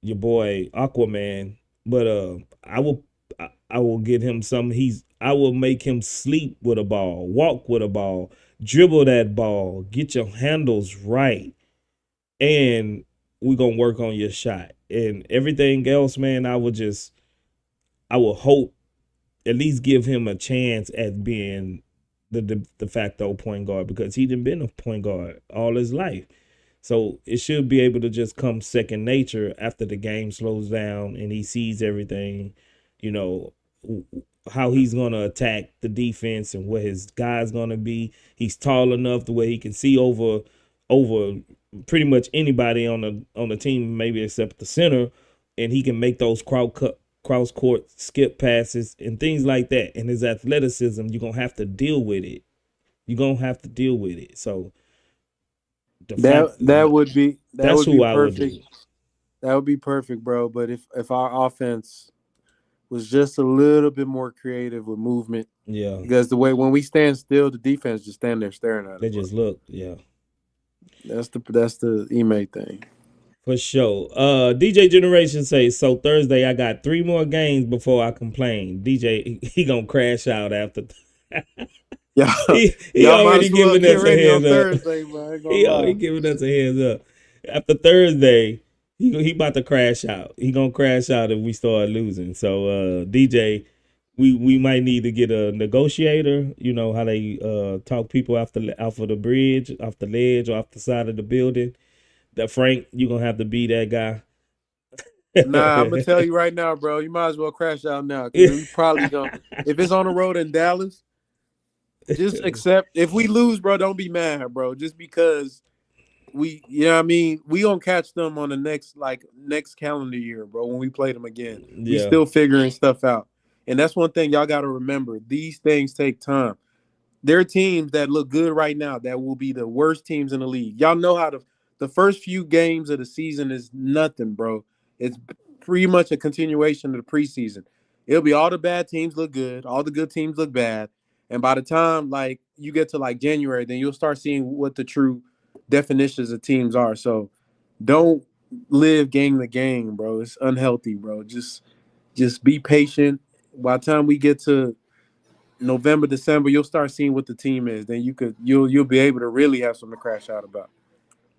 your boy Aquaman. But I will get him some. I will make him sleep with a ball, walk with a ball, dribble that ball, get your handles right, and we're gonna work on your shot. And everything else, man, I will hope at least give him a chance at being the de facto point guard, because he done been a point guard all his life. So it should be able to just come second nature after the game slows down and he sees everything, you know, how he's going to attack the defense and where his guy's going to be. He's tall enough the way he can see over pretty much anybody on the team, maybe except the center, and he can make those cross court skip passes and things like that. And his athleticism, you're going to have to deal with it. You're going to have to deal with it. So that would be that's who I would perfect. do. That would be perfect, bro. But if our offense was just a little bit more creative with movement, yeah, because the way when we stand still, the defense just stand there staring at us. They just look, yeah. That's the Ime thing. For sure. DJ Generation says, so Thursday I got 3 more games before I complain. DJ, he gonna crash out after. Yeah, he already giving us a heads up. Thursday, man. He already giving us a heads up. After Thursday, he about to crash out. He gonna crash out if we start losing. So DJ, we might need to get a negotiator. You know how they talk people off the bridge, off the ledge, or off the side of the building. That Frank, you gonna have to be that guy. Nah, I'm gonna tell you right now, bro. You might as well crash out now, because we probably gonna. If it's on the road in Dallas, just accept. If we lose, bro, don't be mad, bro. Just because we, you know what I mean? We gonna catch them on the next calendar year, bro. When we play them again, we still figuring stuff out, and that's one thing y'all got to remember. These things take time. There are teams that look good right now that will be the worst teams in the league. Y'all know how the first few games of the season is nothing, bro. It's pretty much a continuation of the preseason. It'll be all the bad teams look good, all the good teams look bad. And by the time like you get to like January, then you'll start seeing what the true definitions of teams are. So don't live game to game, bro. It's unhealthy, bro. Just be patient. By the time we get to November, December, you'll start seeing what the team is. Then you'll be able to really have something to crash out about.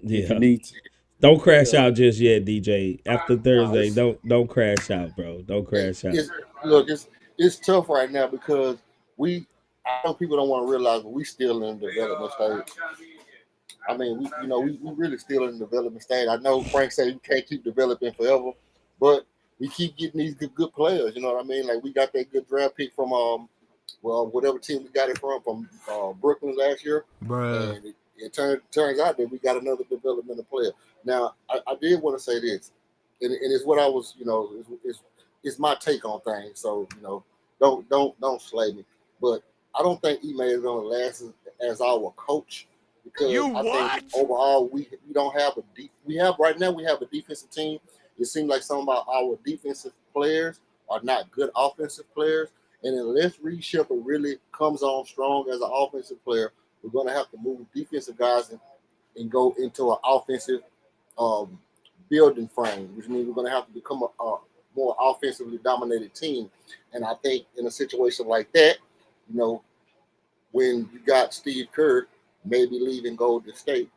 If you need to. Don't crash out just yet, DJ. After Thursday, don't crash out, bro. Don't crash out. It's tough right now because I know people don't want to realize, but we still in the development stage. I mean, we really still in the development stage. I know Frank said you can't keep developing forever, but we keep getting these good players. You know what I mean? Like we got that good draft pick from whatever team we got it from Brooklyn last year. Bruh. And it turns out that we got another developmental player. Now, I did want to say this, and it's what I was, it's my take on things. So, don't slay me. But I don't think Ime is going to last as our coach, because I think overall we don't have we have a defensive team. It seems like some of our defensive players are not good offensive players. And unless Reed Shepherd really comes on strong as an offensive player, we're going to have to move defensive guys and go into an offensive building frame, which means we're going to have to become a more offensively dominated team. And I think in a situation like that, when you got Steve Kerr maybe leaving Golden State,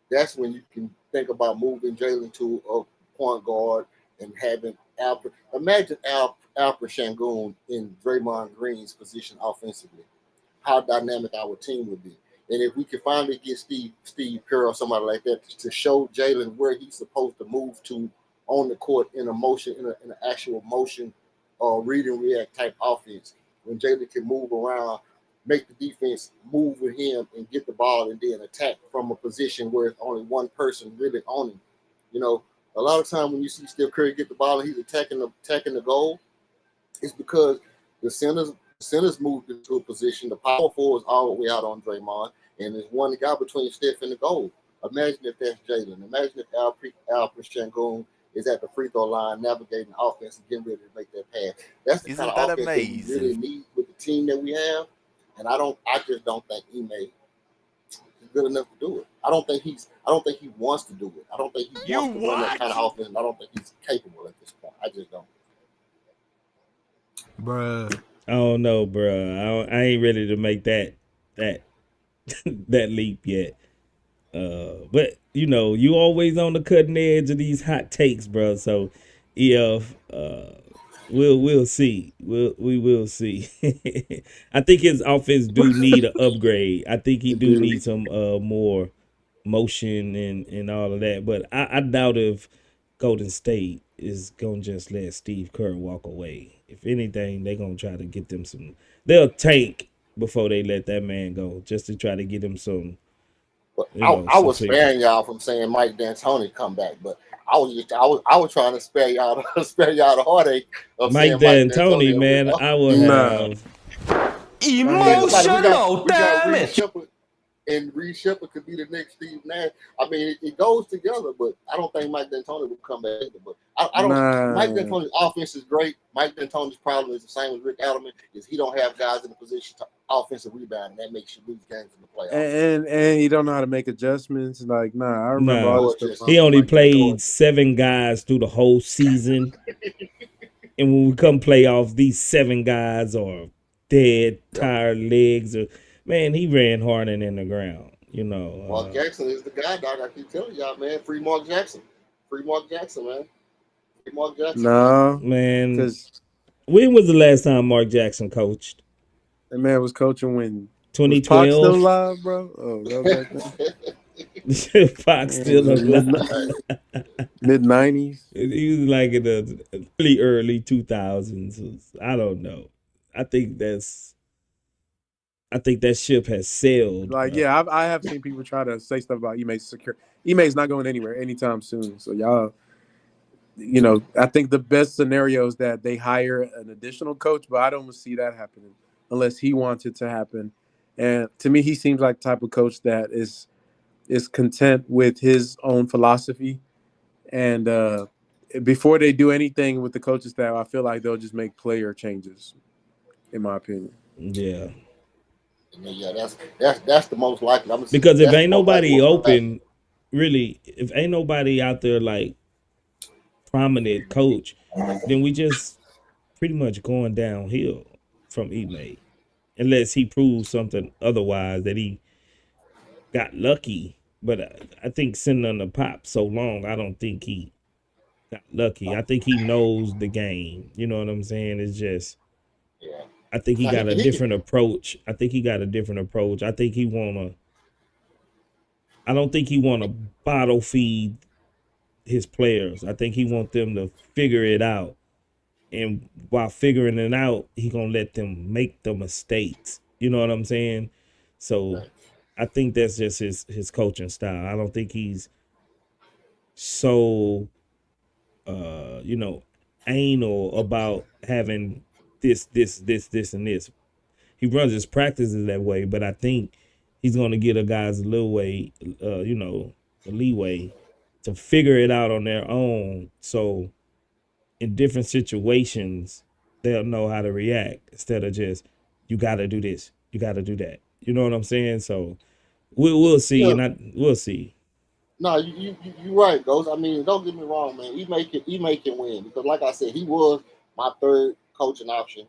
that's when you can think about moving Jalen to a point guard and having Alfred. Imagine Alfred Şengün in Draymond Green's position offensively. How dynamic our team would be. And if we can finally get Steve Kerr or somebody like that to show Jalen where he's supposed to move to on the court in an actual motion or read and react type offense, when Jalen can move around, make the defense move with him and get the ball and then attack from a position where it's only one person really on him. A lot of time when you see Steph Curry get the ball and he's attacking the goal, it's because the centers moved into a position. The power forward is all the way out on Draymond, and there's one guy between Steph and the goal. Imagine if that's Jalen. Imagine if Alfred Şengün is at the free throw line navigating offense and getting ready to make that pass. That's the kind of offense that we really need with the team that we have. And I just don't think Ime is good enough to do it. I don't think he wants to do it. I don't think he wants to run that kind of offense. And I don't think he's capable at this point. I just don't. Bruh. I don't know, bro. I ain't ready to make that that leap yet. But you always on the cutting edge of these hot takes, bro. So if we'll see. We will see. I think his offense do need an upgrade. I think he do need some more motion and all of that. But I doubt if Golden State is gonna just let Steve Kerr walk away. If anything, they're gonna try to get them some. They'll tank before they let that man go, just to try to get him some. But I Some was pictures. sparing y'all from saying Mike D'Antoni come back, but I was trying to spare y'all the heartache of Mike saying Mike D'Antoni, D'Antoni. man, I will Nah. have. Think about it. Emotional We got Reed damage. Shepard, and Reed Shepard could be the next Steve Nash. I mean, it goes together, but I don't think Mike D'Antoni will come back either. But I don't. Mike Nah. D'Antoni's offense is great. Mike D'Antoni's problem is the same as Rick Adelman: is he don't have guys in the position to offensive rebound, and that makes you lose games in the playoffs. And he don't know how to make adjustments. Like, nah, I remember all Nah, this Lord, stuff. just he only Mike D'Antoni. played 7 guys through the whole season, and when we come playoffs, these 7 guys are dead, tired legs. Or man, he ran harder than the ground. Mark Jackson is the guy, dog. I keep telling y'all, man. Free Mark Jackson. Free Mark Jackson, man. Free Mark Jackson. No, man. because When was the last time Mark Jackson coached? that man was coaching when was Pac 2012. still alive, bro? Oh, that was back then. Fox still alive. Mid '90s. He was like in the really early 2000s. I don't know. I think that ship has sailed. Like, yeah, I have seen people try to say stuff about Ime's secure. Ime's not going anywhere anytime soon. So y'all, I think the best scenario is that they hire an additional coach, but I don't see that happening unless he wants it to happen. And to me, he seems like the type of coach that is content with his own philosophy. And before they do anything with the coaching staff, I feel like they'll just make player changes, in my opinion. Yeah. Yeah, that's the most likely. Because if ain't nobody open, really, if ain't nobody out there like prominent coach, then we just pretty much going downhill from Ime. Unless he proves something otherwise, that he got lucky. But I think sitting on the pop so long, I don't think he got lucky. I think he knows the game. You know what I'm saying? It's just, Yeah. I think he Now, got a he- different approach. I think he I don't think he wanna bottle feed his players. I think he want them to figure it out. And while figuring it out, he gonna let them make the mistakes. You know what I'm saying? So I think that's just his coaching style. I don't think he's so anal about having this, and this. He runs his practices that way, but I think he's gonna get a guys a little way, a leeway to figure it out on their own. So in different situations, they'll know how to react instead of just you got to do this, you got to do that. You know what I'm saying? So we'll see, Yeah. and we'll see. No, you right, Ghost. I mean, don't get me wrong, man. He make it win because, like I said, he was my third coaching option.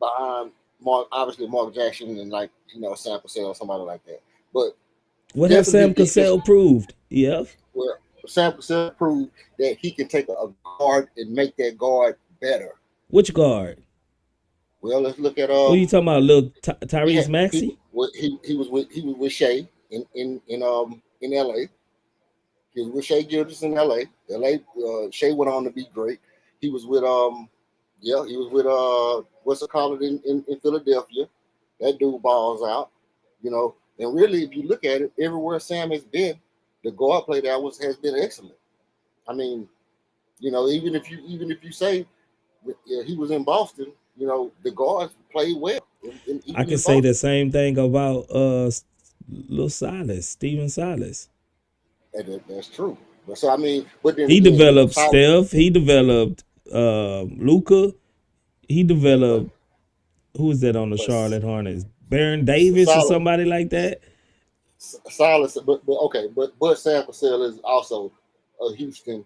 Behind Mark Jackson and Sam Cassell or somebody like that. But What has definitely Sam his defense. Cassell proved? Yeah. Well, Sam Cassell proved that he can take a guard and make that guard better. Which guard? Well, let's look at What are you talking about, little Tyrese Maxey? he was with Shea in L.A. He was with Shea Gildas in L.A. Shea went on to be great. He was with what's it called in Philadelphia. That dude balls out, And really, if you look at it, everywhere Sam has been, the guard play there has been excellent. I mean, even if you say he was in Boston, the guards played well. I can say the same thing about little Silas, Steven Silas. That's true. But so I mean, but then He again, developed Steph. He developed Luca. He developed who was that on the Charlotte Hornets? Baron Davis or somebody like that. Silas, but Sam Cassell is also a Houston,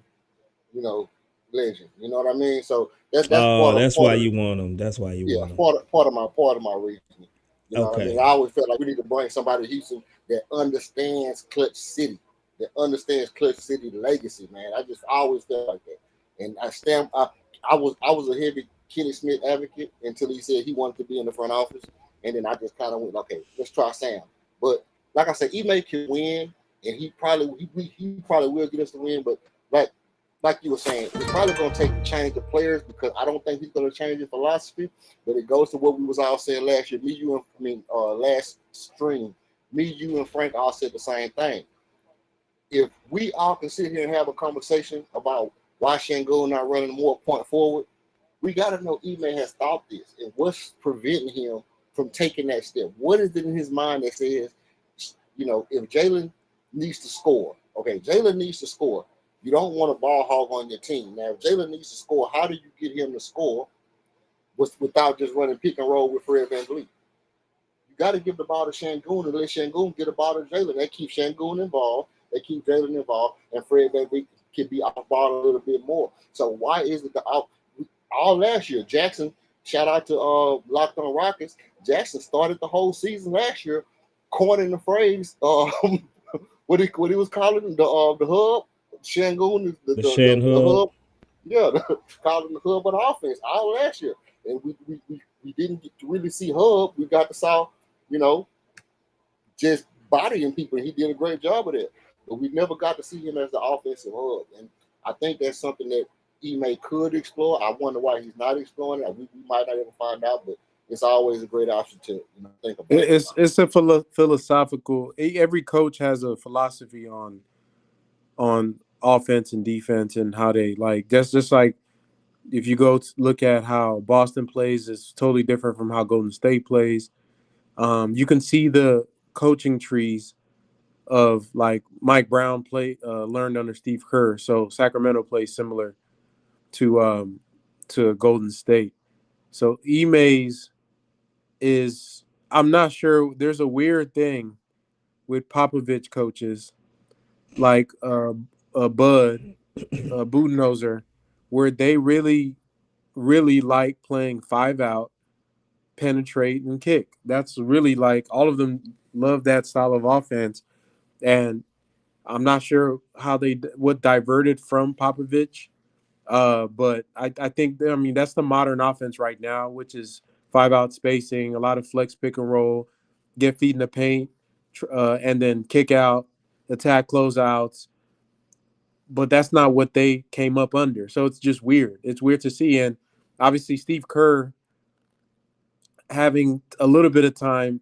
legend. You know what I mean? So that's why you want him. That's why you want him. Part of my reasoning. You know what I mean? I always felt like we need to bring somebody to Houston that understands Clutch City, that understands Clutch City legacy, man. I just always felt like that. And I was a heavy Kenny Smith advocate until he said he wanted to be in the front office. And then I just kind of went, okay, let's try Sam. But like I said, Ime can win, and he probably will get us the win. But like you were saying, it's probably going to take a change of players because I don't think he's going to change his philosophy. But it goes to what we was all saying last year. Last stream, you and Frank all said the same thing. If we all can sit here and have a conversation about why Şengün not running more point forward, we got to know Ime has thought this and what's preventing him from taking that step. What is it in his mind that says, if Jaylen needs to score, okay, Jaylen needs to score. You don't want a ball hog on your team. Now, if Jaylen needs to score, how do you get him to score without just running pick and roll with Fred VanVleet? You got to give the ball to Şengün and let Şengün get the ball to Jaylen. That keeps Şengün involved. They keep Jaylen involved, and Fred VanVleet can be off ball a little bit more. So why is it all last year, Jackson, shout out to Locked on Rockets, Jackson started the whole season last year coining the phrase, what he was calling the hub, Şengün, the hub. Yeah, calling the hub of the offense all last year. And we didn't get to really see hub. We got to saw, just bodying people, and he did a great job of that. But we never got to see him as the offensive hub. And I think that's something that Ime could explore. I wonder why he's not exploring it. We might not ever find out, but it's always a great option to think about. It's a philosophical. Every coach has a philosophy on offense and defense and how they like. That's just like if you go look at how Boston plays, it's totally different from how Golden State plays. You can see the coaching trees of like Mike Brown learned under Steve Kerr. So Sacramento plays similar to Golden State. So Ime's is, I'm not sure. There's a weird thing with Popovich coaches like Bud Budenholzer, where they really, really like playing 5 out, penetrate and kick. That's really like all of them love that style of offense. And I'm not sure what diverted from Popovich. But I think, that's the modern offense right now, which is 5 out spacing, a lot of flex pick and roll, get feet in the paint, and then kick out, attack closeouts. But that's not what they came up under. So it's just weird. It's weird to see. And obviously Steve Kerr having a little bit of time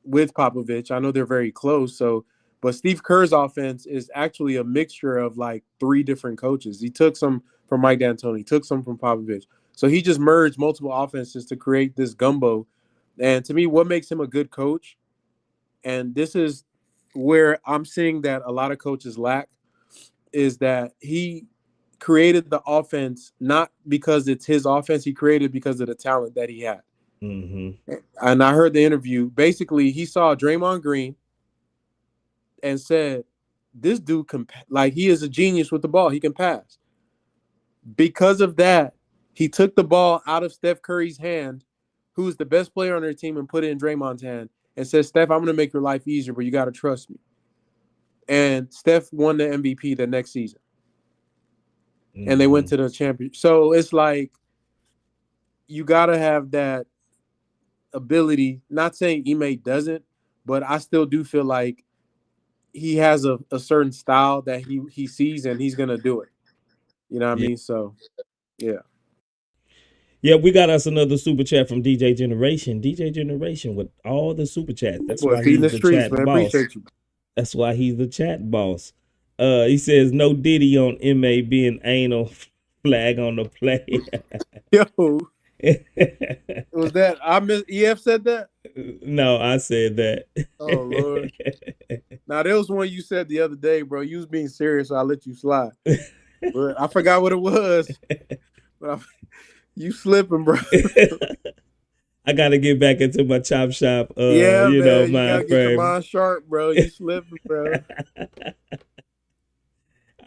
with Popovich. I know they're very close. But Steve Kerr's offense is actually a mixture of like 3 different coaches. He took some from Mike D'Antoni, took some from Popovich. So he just merged multiple offenses to create this gumbo. And to me, what makes him a good coach, and this is where I'm seeing that a lot of coaches lack, is that he created the offense not because it's his offense. He created because of the talent that he had. Mm-hmm. And I heard the interview. Basically, he saw Draymond Green and said, this dude he is a genius with the ball. He can pass. Because of that, he took the ball out of Steph Curry's hand, who's the best player on their team, and put it in Draymond's hand and said, Steph, I'm going to make your life easier, but you got to trust me. And Steph won the MVP the next season. Mm-hmm. And they went to the championship. So it's like you got to have that ability. Not saying Ime doesn't, but I still do feel like he has a certain style that he sees, and he's gonna do it. You know what I mean? So, yeah. Yeah, we got us another super chat from DJ Generation. DJ Generation with all the super chats. That's why he's the chat boss. Appreciate you. That's why he's the chat boss. He says no Diddy on MA being anal, flag on the play. Yo. Was that EF said that? No, I said that. Oh Lord. Now there was one you said the other day, bro. You was being serious, so I let you slide. But I forgot what it was. But you slipping, bro. I gotta get back into my chop shop. Yeah, you man, you gotta get your mind sharp, bro. You slipping, bro.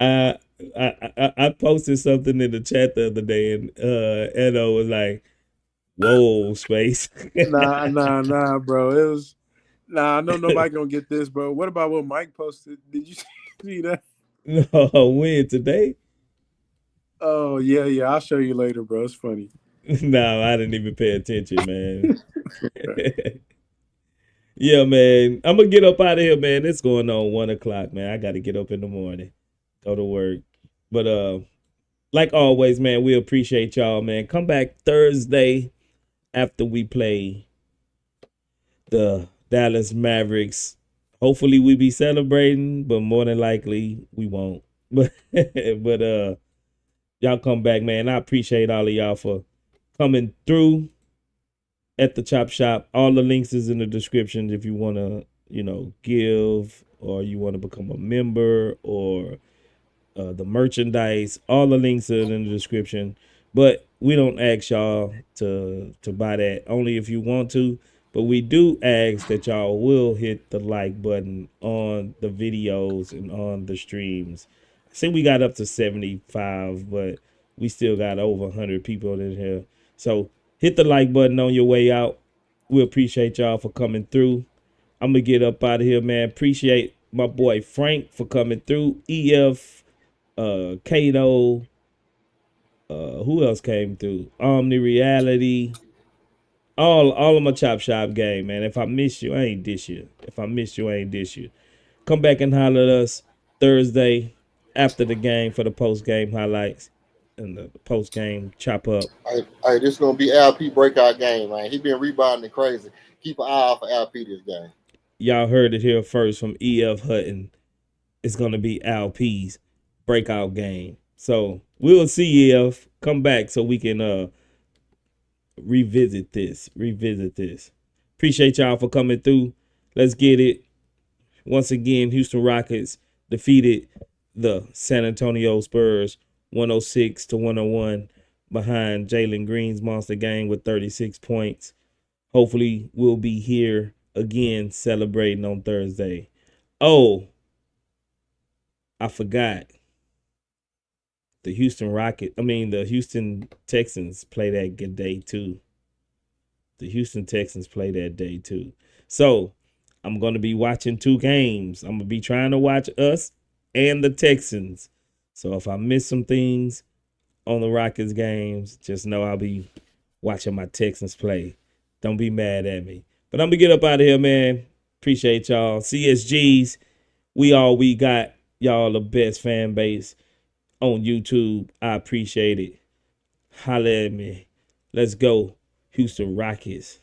I posted something in the chat the other day, and Edo was like, Whoa, Space. Nah, bro. It was I know nobody gonna get this, bro. What about what Mike posted? Did you see that? No, when today? Oh yeah. I'll show you later, bro. It's funny. No, I didn't even pay attention, man. Yeah, man. I'm gonna get up out of here, man. It's going on 1 o'clock, man. I gotta get up in the morning, go to work. But like always, man, we appreciate y'all, man. Come back Thursday after we play the Dallas Mavericks. Hopefully we be celebrating, but more than likely we won't. But y'all come back, man. I appreciate all of y'all for coming through at the Chop Shop. All the links is in the description if you want to, give, or you want to become a member, or the merchandise. All the links are in the description. But we don't ask y'all to buy that, only if you want to. But we do ask that y'all will hit the like button on the videos and on the streams. I think we got up to 75, but we still got over 100 people in here. So hit the like button on your way out. We appreciate y'all for coming through. I'm going to get up out of here, man. Appreciate my boy Frank for coming through. EF, Kato, who else came through? Omni Reality. All of my Chop Shop game, man. If I miss you, I ain't dish you. If I miss you, I ain't dish you. Come back and holler at us Thursday after the game for the post-game highlights and the post-game chop up. Hey, this is gonna be LP breakout game, man. He been rebounding crazy. Keep an eye out for LP this game. Y'all heard it here first from EF Hutton. It's gonna be LP's breakout game. So we'll see EF. Come back so we can revisit this. Appreciate y'all for coming through. Let's get it. Once again, Houston Rockets defeated the San Antonio Spurs 106-101 behind Jalen Green's monster game with 36 points. Hopefully, we'll be here again celebrating on Thursday. Oh, I forgot. The Houston Texans play that good day too. So I'm going to be watching 2 games. I'm going to be trying to watch us and the Texans. So if I miss some things on the Rockets games, just know I'll be watching my Texans play. Don't be mad at me. But I'm going to get up out of here, man. Appreciate y'all. CSGs, we got. Y'all the best fan base on YouTube. I appreciate it. Holla at me. Let's go, Houston Rockets.